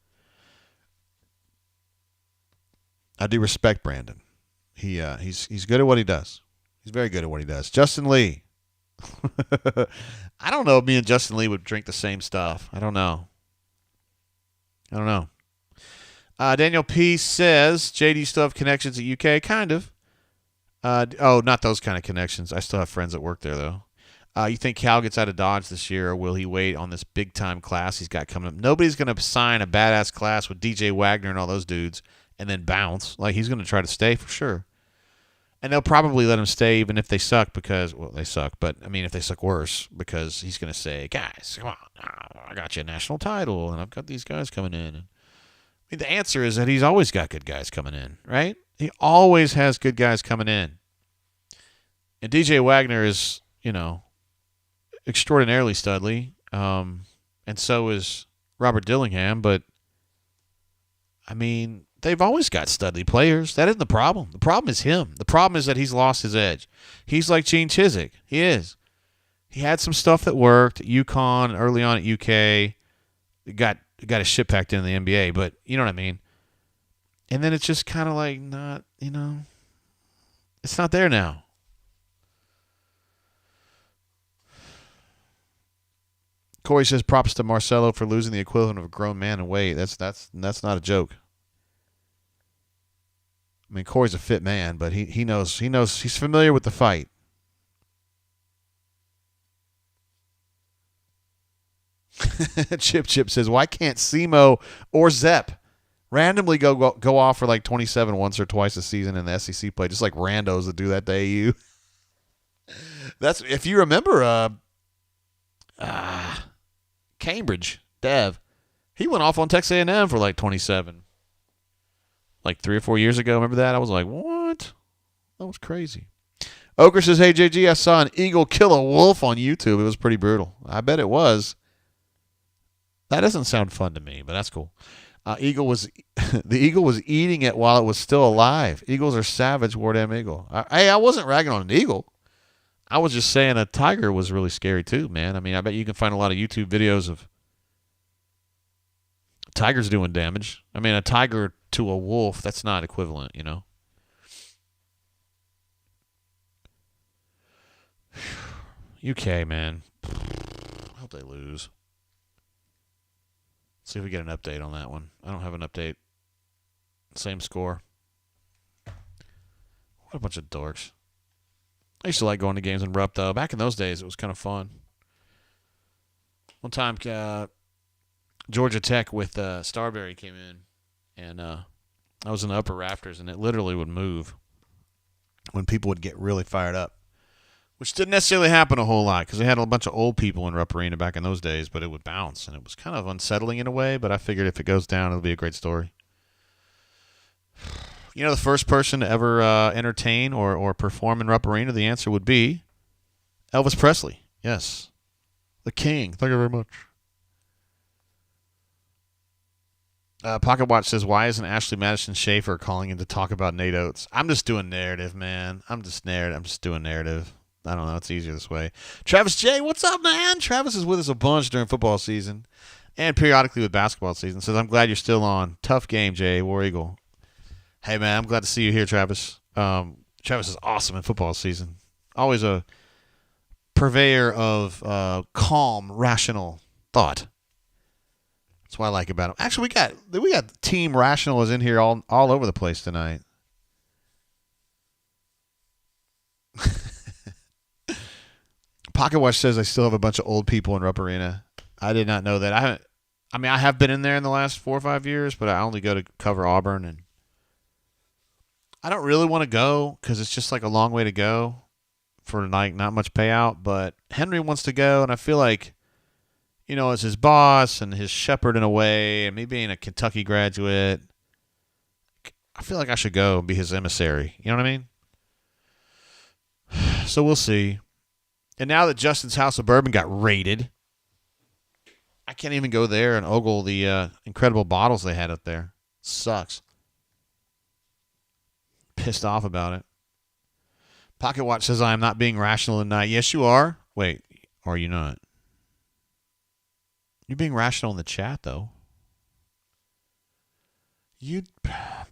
I do respect Brandon. He's good at what he does. He's very good at what he does. Justin Lee. I don't know if me and Justin Lee would drink the same stuff. I don't know. Daniel P. says, JD still have connections at UK? Kind of. Not those kind of connections. I still have friends that work there, though. You think Cal gets out of Dodge this year, or will he wait on this big-time class he's got coming up? Nobody's going to sign a badass class with DJ Wagner and all those dudes and then bounce. Like, he's going to try to stay for sure. And they'll probably let him stay even if they suck because, well, they suck, but, I mean, if they suck worse, because he's going to say, guys, come on, I got you a national title, and I've got these guys coming in. I mean, the answer is that he's always got good guys coming in, right? He always has good guys coming in. And DJ Wagner is, extraordinarily studly, and so is Robert Dillingham, but, I mean, they've always got studly players. That isn't the problem. The problem is him. The problem is that he's lost his edge. He's like Gene Chizik. He is. He had some stuff that worked at UConn, early on at UK. Got his shit packed in the NBA, but you know what I mean? And then it's just kind of like not, it's not there now. Corey says props to Marcello for losing the equivalent of a grown man in weight. That's not a joke. I mean, Corey's a fit man, but he knows he's familiar with the fight. Chip says, why can't Simo or Zepp randomly go off for like 27 once or twice a season in the SEC play, just like randos that do that to AU? That's, if you remember, Cambridge, Dev, he went off on Texas A&M for like 27. Like 3 or 4 years ago. Remember that? I was like, what? That was crazy. Oker says, hey, JG, I saw an eagle kill a wolf on YouTube. It was pretty brutal. I bet it was. That doesn't sound fun to me, but that's cool. The eagle was eating it while it was still alive. Eagles are savage, war damn eagle. I wasn't ragging on an eagle. I was just saying a tiger was really scary too, man. I mean, I bet you can find a lot of YouTube videos of tigers doing damage. I mean, a tiger to a wolf, that's not equivalent, UK, man. I hope they lose. See if we get an update on that one. I don't have an update. Same score. What a bunch of dorks. I used to like going to games in Rupp, though. Back in those days, it was kind of fun. One time, Georgia Tech with Starberry came in, and I was in the upper rafters, and it literally would move when people would get really fired up, which didn't necessarily happen a whole lot because they had a bunch of old people in Rupp Arena back in those days, but it would bounce, and it was kind of unsettling in a way, but I figured if it goes down, it'll be a great story. The first person to ever entertain or perform in Rupp Arena, the answer would be Elvis Presley. Yes. The king. Thank you very much. Pocket Watch says, why isn't Ashley Madison Schaefer calling in to talk about Nate Oates? I'm just doing narrative, man. I'm just doing narrative. I don't know. It's easier this way. Travis J, what's up, man? Travis is with us a bunch during football season and periodically with basketball season. Says, I'm glad you're still on. Tough game, Jay, War Eagle. Hey, man, I'm glad to see you here, Travis. Travis is awesome in football season. Always a purveyor of calm, rational thought. That's what I like about him. Actually, we got Team Rational is in here all over the place tonight. Pocket Watch says I still have a bunch of old people in Rupp Arena. I did not know that. I have been in there in the last 4 or 5 years, but I only go to cover Auburn, and I don't really want to go because it's just like a long way to go for like not much payout. But Henry wants to go, and I feel like, as his boss and his shepherd in a way, and me being a Kentucky graduate, I feel like I should go and be his emissary. You know what I mean? So we'll see. And now that Justin's House of Bourbon got raided, I can't even go there and ogle the incredible bottles they had up there. Sucks. Pissed off about it. Pocket Watch says I am not being rational tonight. Yes, you are. Wait, are you not? You're being rational in the chat, though.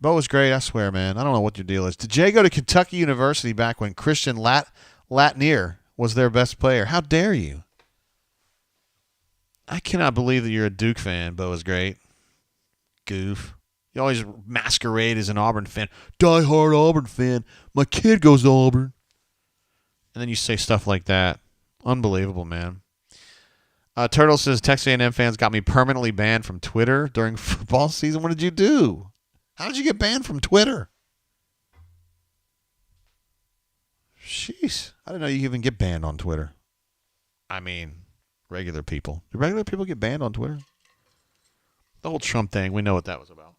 Bo was great, I swear, man. I don't know what your deal is. Did Jay go to Kentucky University back when Christian Latnier was their best player? How dare you? I cannot believe that you're a Duke fan. Bo is great. Goof. You always masquerade as an Auburn fan. Die-hard Auburn fan. My kid goes to Auburn. And then you say stuff like that. Unbelievable, man. Turtle says, Texas A&M fans got me permanently banned from Twitter during football season. What did you do? How did you get banned from Twitter? Jeez. I didn't know you even get banned on Twitter. I mean, regular people. Do regular people get banned on Twitter? The whole Trump thing, we know what that was about.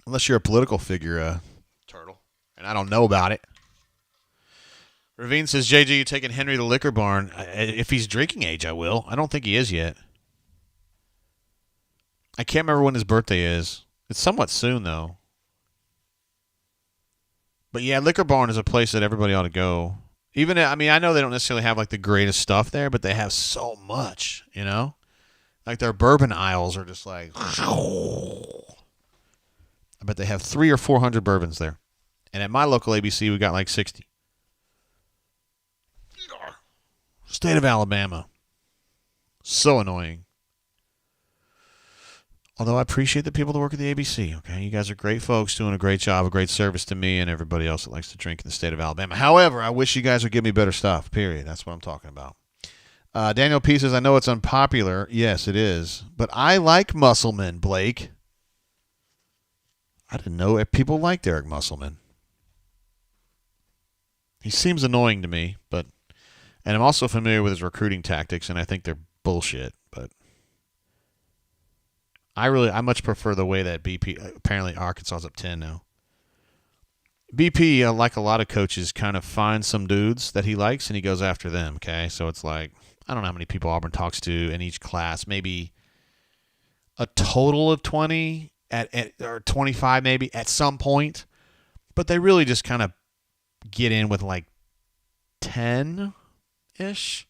Unless you're a political figure, Turtle. And I don't know about it. Ravine says, JJ, you taking Henry to the liquor barn? If he's drinking age, I will. I don't think he is yet. I can't remember when his birthday is. It's somewhat soon, though. But yeah, liquor barn is a place that everybody ought to go. I know they don't necessarily have like the greatest stuff there, but they have so much, Like their bourbon aisles are just like... I bet they have 300 or 400 bourbons there. And at my local ABC, we got like 60. State of Alabama. So annoying. Although I appreciate the people that work at the ABC, okay? You guys are great folks doing a great job, a great service to me and everybody else that likes to drink in the state of Alabama. However, I wish you guys would give me better stuff, period. That's what I'm talking about. Daniel P. says, I know it's unpopular. Yes, it is. But I like Musselman, Blake. I didn't know if people liked Eric Musselman. He seems annoying to me, and I'm also familiar with his recruiting tactics, and I think they're bullshit, but I much prefer the way that BP, apparently Arkansas is up 10 now. BP, like a lot of coaches, kind of finds some dudes that he likes, and he goes after them, okay? So it's like, I don't know how many people Auburn talks to in each class, maybe a total of 20 or 25 maybe at some point, but they really just kind of get in with like 10-ish.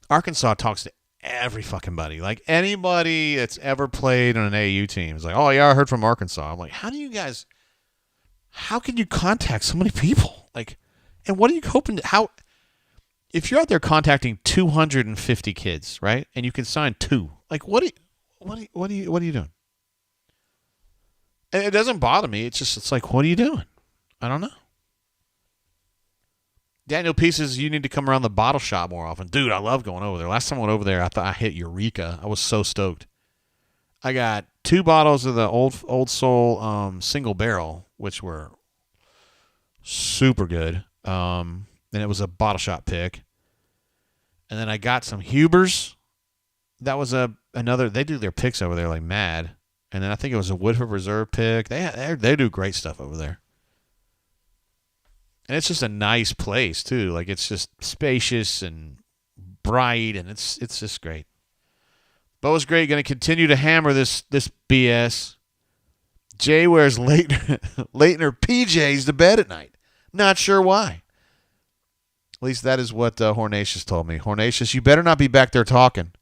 Arkansas talks to every fucking buddy. Like anybody that's ever played on an AAU team is like, oh yeah, I heard from Arkansas. I'm like, how can you contact so many people? Like, and what are you hoping to, if you're out there contacting 250 kids, right? And you can sign 2, like what are you doing? And it doesn't bother me. It's like, what are you doing? I don't know. Daniel P says, you need to come around the bottle shop more often. Dude, I love going over there. Last time I went over there, I thought I hit Eureka. I was so stoked. I got 2 bottles of the Old Soul single barrel, which were super good. And it was a bottle shop pick. And then I got some Hubers. That was another. They do their picks over there like mad. And then I think it was a Woodford Reserve pick. They do great stuff over there. And it's just a nice place, too. Like, it's just spacious and bright, and it's just great. Bo is great. Going to continue to hammer this BS. Jay wears Leitner PJs to bed at night. Not sure why. At least that is what Hornatius told me. Hornatius, you better not be back there talking.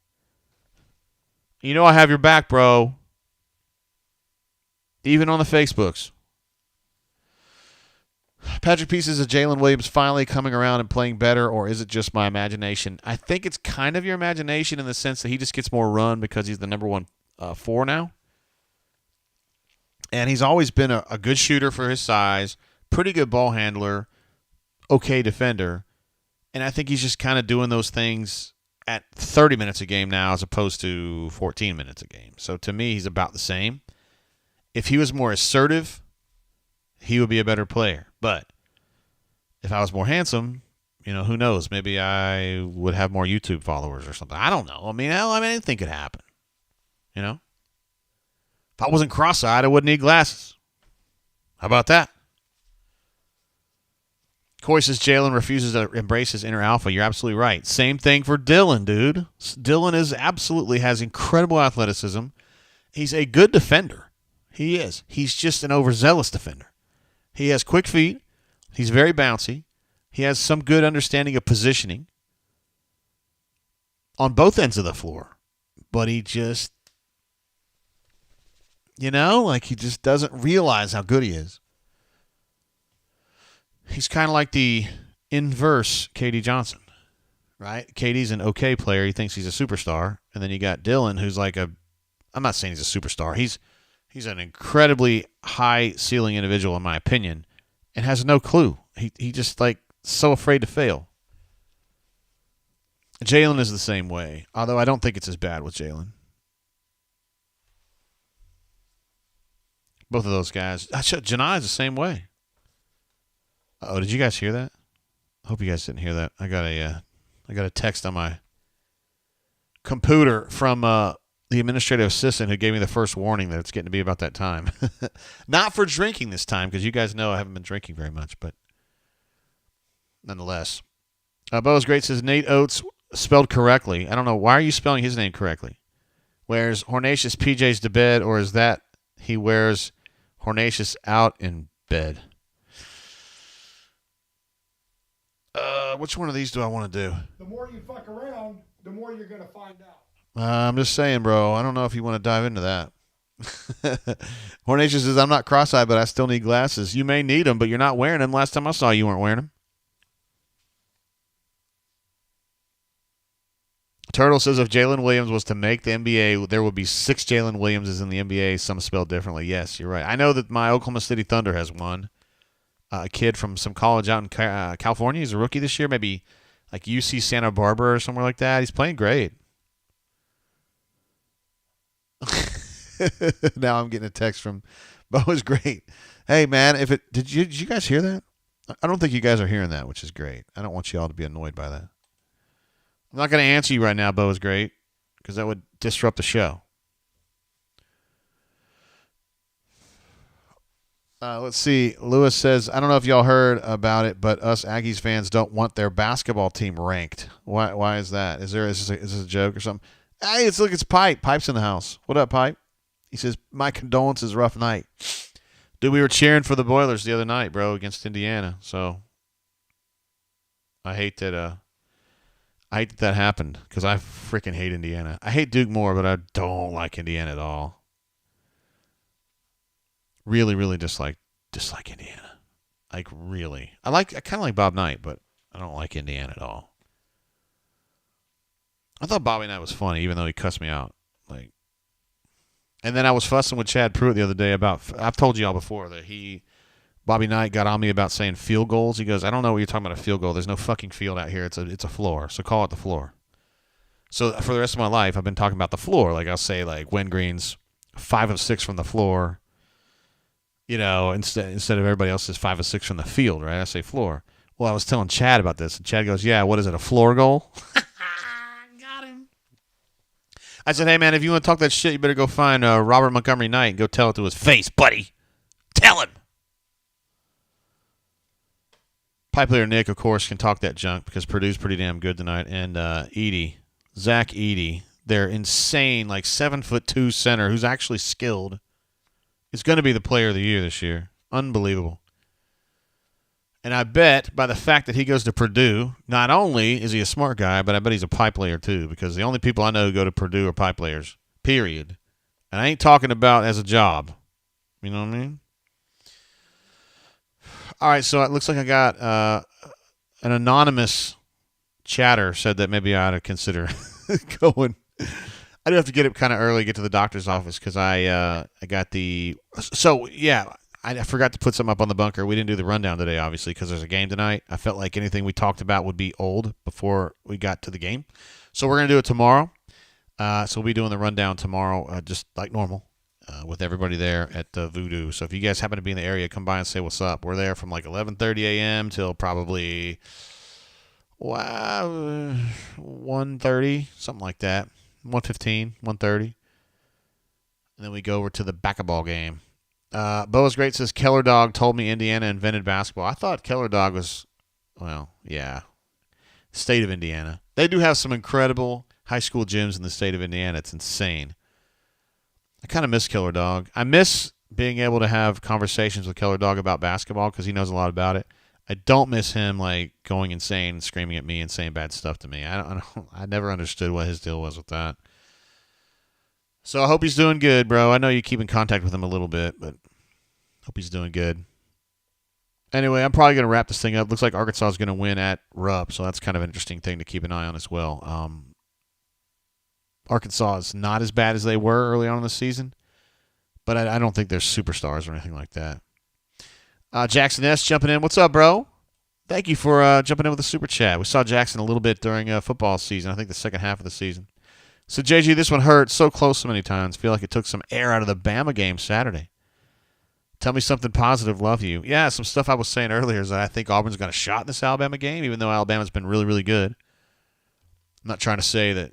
You know I have your back, bro. Even on the Facebooks. Patrick P says, is Jalen Williams finally coming around and playing better, or is it just my imagination? I think it's kind of your imagination in the sense that he just gets more run because he's the number 4 now. And he's always been a good shooter for his size, pretty good ball handler, okay defender. And I think he's just kind of doing those things at 30 minutes a game now as opposed to 14 minutes a game. So to me, he's about the same. If he was more assertive, he would be a better player. But if I was more handsome, who knows? Maybe I would have more YouTube followers or something. I don't know. I mean, anything could happen. If I wasn't cross-eyed, I wouldn't need glasses. How about that? Coy says Jalen refuses to embrace his inner alpha. You're absolutely right. Same thing for Dylan, dude. Dylan has incredible athleticism. He's a good defender. He is. He's just an overzealous defender. He has quick feet. He's very bouncy. He has some good understanding of positioning on both ends of the floor. But he just, he just doesn't realize how good he is. He's kind of like the inverse KD Johnson, right? KD's an okay player. He thinks he's a superstar. And then you got Dylan, who's like I'm not saying he's a superstar. He's an incredibly high ceiling individual, in my opinion, and has no clue. He just so afraid to fail. Jalen is the same way, although I don't think it's as bad with Jalen. Both of those guys. Janai is the same way. Oh, did you guys hear that? I hope you guys didn't hear that. I got a text on my computer from the administrative assistant who gave me the first warning that it's getting to be about that time. Not for drinking this time, because you guys know I haven't been drinking very much, but nonetheless. Bo's Great says Nate Oates spelled correctly. I don't know. Why are you spelling his name correctly? Wears Hornatius PJs to bed, or is that he wears Hornatius out in bed? Which one of these do I want to do? The more you fuck around, the more you're going to find out. I'm just saying, bro. I don't know if you want to dive into that. Hornatius says, I'm not cross-eyed, but I still need glasses. You may need them, but you're not wearing them. Last time I saw you weren't wearing them. Turtle says, if Jalen Williams was to make the NBA, there would be 6 Jalen Williamses in the NBA, some spelled differently. Yes, you're right. I know that my Oklahoma City Thunder has one. A kid from some college out in California. He's a rookie this year, maybe like UC Santa Barbara or somewhere like that. He's playing great. Now I'm getting a text from Bo is great. Hey, man, did you guys hear that? I don't think you guys are hearing that, which is great. I don't want you all to be annoyed by that. I'm not going to answer you right now, Bo is great, because that would disrupt the show. Let's see. Lewis says, I don't know if y'all heard about it, but us Aggies fans don't want their basketball team ranked. Why is that? Is this a joke or something? Hey, it's Pipe. Pipe's in the house. What up, Pipe? He says, my condolences, rough night. Dude, we were cheering for the Boilers the other night, bro, against Indiana. So I hate that that happened, because I freaking hate Indiana. I hate Duke more, but I don't like Indiana at all. Really, really dislike Indiana. Like, really. I kind of like Bob Knight, but I don't like Indiana at all. I thought Bobby Knight was funny, even though he cussed me out. And then I was fussing with Chad Pruitt the other day about, I've told you all before that Bobby Knight got on me about saying field goals. He goes, I don't know what you're talking about, a field goal. There's no fucking field out here. It's a floor, so call it the floor. So for the rest of my life, I've been talking about the floor. I'll say, Wingreen's 5 of 6 from the floor. Instead of everybody else says 5 of 6 from the field, right? I say floor. Well, I was telling Chad about this, and Chad goes, yeah, what is it, a floor goal? Got him. I said, hey, man, if you want to talk that shit, you better go find Robert Montgomery Knight and go tell it to his face, buddy. Tell him. Pipe player Nick, of course, can talk that junk because Purdue's pretty damn good tonight. And Zach Edey, their insane, 7'2" center who's actually skilled is going to be the player of the year this year. Unbelievable. And I bet by the fact that he goes to Purdue, not only is he a smart guy, but I bet he's a pipe layer too, because the only people I know who go to Purdue are pipe layers, period. And I ain't talking about as a job. You know what I mean? All right, so it looks like I got an anonymous chatter said that maybe I ought to consider going. I do have to get up kind of early, get to the doctor's office because I got the. So yeah, I forgot to put something up on the bunker. We didn't do the rundown today, obviously, because there's a game tonight. I felt like anything we talked about would be old before we got to the game, so we're gonna do it tomorrow. So we'll be doing the rundown tomorrow, just like normal, with everybody there at Voodoo. So if you guys happen to be in the area, come by and say what's up. We're there from like 11:30 a.m. till probably 1:30, something like that. 1:15, 1:30. And then we go over to the basketball game. Boa's Great says, Keller Dog told me Indiana invented basketball. I thought Keller Dog was, well, yeah, state of Indiana. They do have some incredible high school gyms in the state of Indiana. It's insane. I kind of miss Keller Dog. I miss being able to have conversations with Keller Dog about basketball because he knows a lot about it. I don't miss him like going insane and screaming at me and saying bad stuff to me. I never understood what his deal was with that. So I hope he's doing good, bro. I know you keep in contact with him a little bit, but hope he's doing good. Anyway, I'm probably going to wrap this thing up. Looks like Arkansas is going to win at Rupp, so that's kind of an interesting thing to keep an eye on as well. Arkansas is not as bad as they were early on in the season, but I don't think they're superstars or anything like that. Jackson S. jumping in. What's up, bro? Thank you for jumping in with a super chat. We saw Jackson a little bit during football season, I think the second half of the season. So, JG, this one hurt so close so many times. Feel like it took some air out of the Bama game Saturday. Tell me something positive. Love you. Yeah, some stuff I was saying earlier is that I think Auburn's got a shot in this Alabama game, even though Alabama's been really, really good. I'm not trying to say that,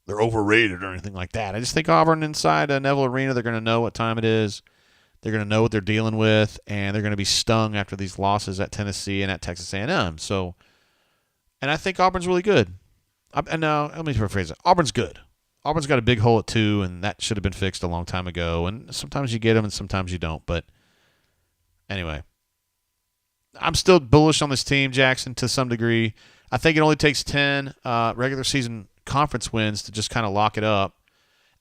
they're overrated or anything like that. I just think Auburn inside Neville Arena, they're going to know what time it is. They're going to know what they're dealing with, and they're going to be stung after these losses at Tennessee and at Texas A&M. So, and I think Auburn's really good. And now, let me rephrase it. Auburn's good. Auburn's got a big hole at 2, and that should have been fixed a long time ago. And sometimes you get them and sometimes you don't. But anyway, I'm still bullish on this team, Jackson, to some degree. I think it only takes 10 regular season conference wins to just kind of lock it up.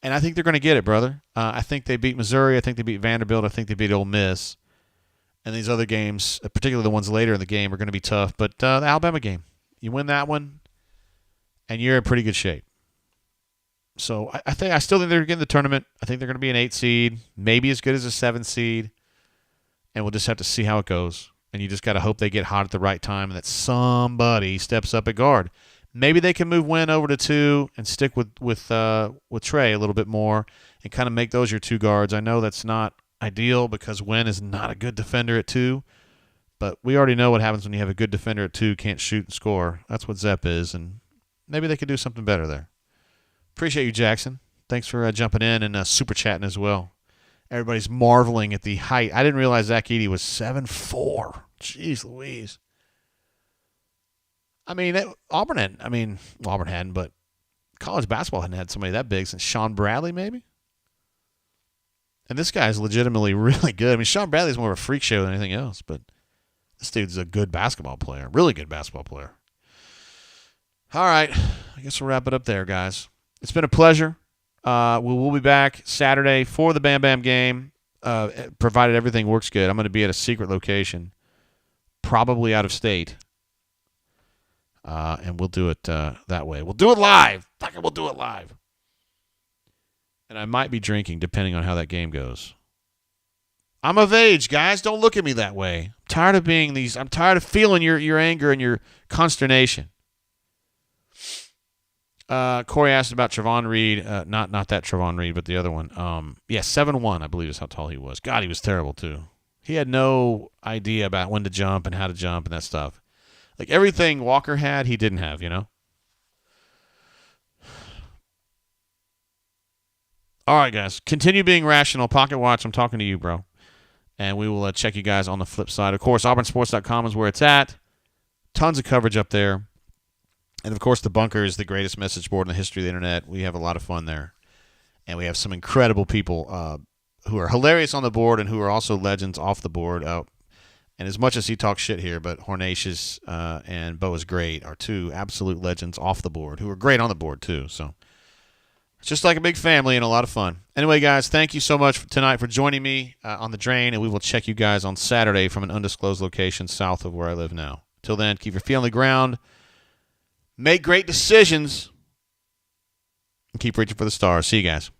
And I think they're going to get it, brother. I think they beat Missouri. I think they beat Vanderbilt. I think they beat Ole Miss. And these other games, particularly the ones later in the game, are going to be tough. But the Alabama game, you win that one, and you're in pretty good shape. So I still think they're getting the tournament. I think they're going to be an 8 seed, maybe as good as a 7 seed. And we'll just have to see how it goes. And you just got to hope they get hot at the right time and that somebody steps up at guard. Maybe they can move Wynn over to 2 and stick with Trey a little bit more and kind of make those your 2 guards. I know that's not ideal because Wynn is not a good defender at 2, but we already know what happens when you have a good defender at 2, can't shoot and score. That's what Zepp is, and maybe they could do something better there. Appreciate you, Jackson. Thanks for jumping in and super chatting as well. Everybody's marveling at the height. I didn't realize Zach Edey was 7'4". Jeez Louise. I mean, Auburn hadn't, but college basketball hadn't had somebody that big since Sean Bradley, maybe? And this guy is legitimately really good. I mean, Sean Bradley's more of a freak show than anything else, but this dude's a good basketball player, really good basketball player. All right, I guess we'll wrap it up there, guys. It's been a pleasure. We'll be back Saturday for the Bam Bam game, provided everything works good. I'm going to be at a secret location, probably out of state. And we'll do it that way. We'll do it live. Fuck it, we'll do it live. And I might be drinking depending on how that game goes. I'm of age, guys. Don't look at me that way. I'm tired of feeling your anger and your consternation. Corey asked about Trevon Reed. Not that Trevon Reed, but the other one. 7'1", I believe is how tall he was. God, he was terrible, too. He had no idea about when to jump and how to jump and that stuff. Like everything Walker had, he didn't have, All right, guys. Continue being rational. Pocket Watch, I'm talking to you, bro. And we will check you guys on the flip side. Of course, auburnsports.com is where it's at. Tons of coverage up there. And, of course, the Bunker is the greatest message board in the history of the Internet. We have a lot of fun there. And we have some incredible people who are hilarious on the board and who are also legends off the board. And as much as he talks shit here, but Hornatius and Bo is Great are two absolute legends off the board who are great on the board too. So it's just like a big family and a lot of fun. Anyway, guys, thank you so much tonight for joining me on the drain, and we will check you guys on Saturday from an undisclosed location south of where I live now. Till then, keep your feet on the ground, make great decisions, and keep reaching for the stars. See you guys.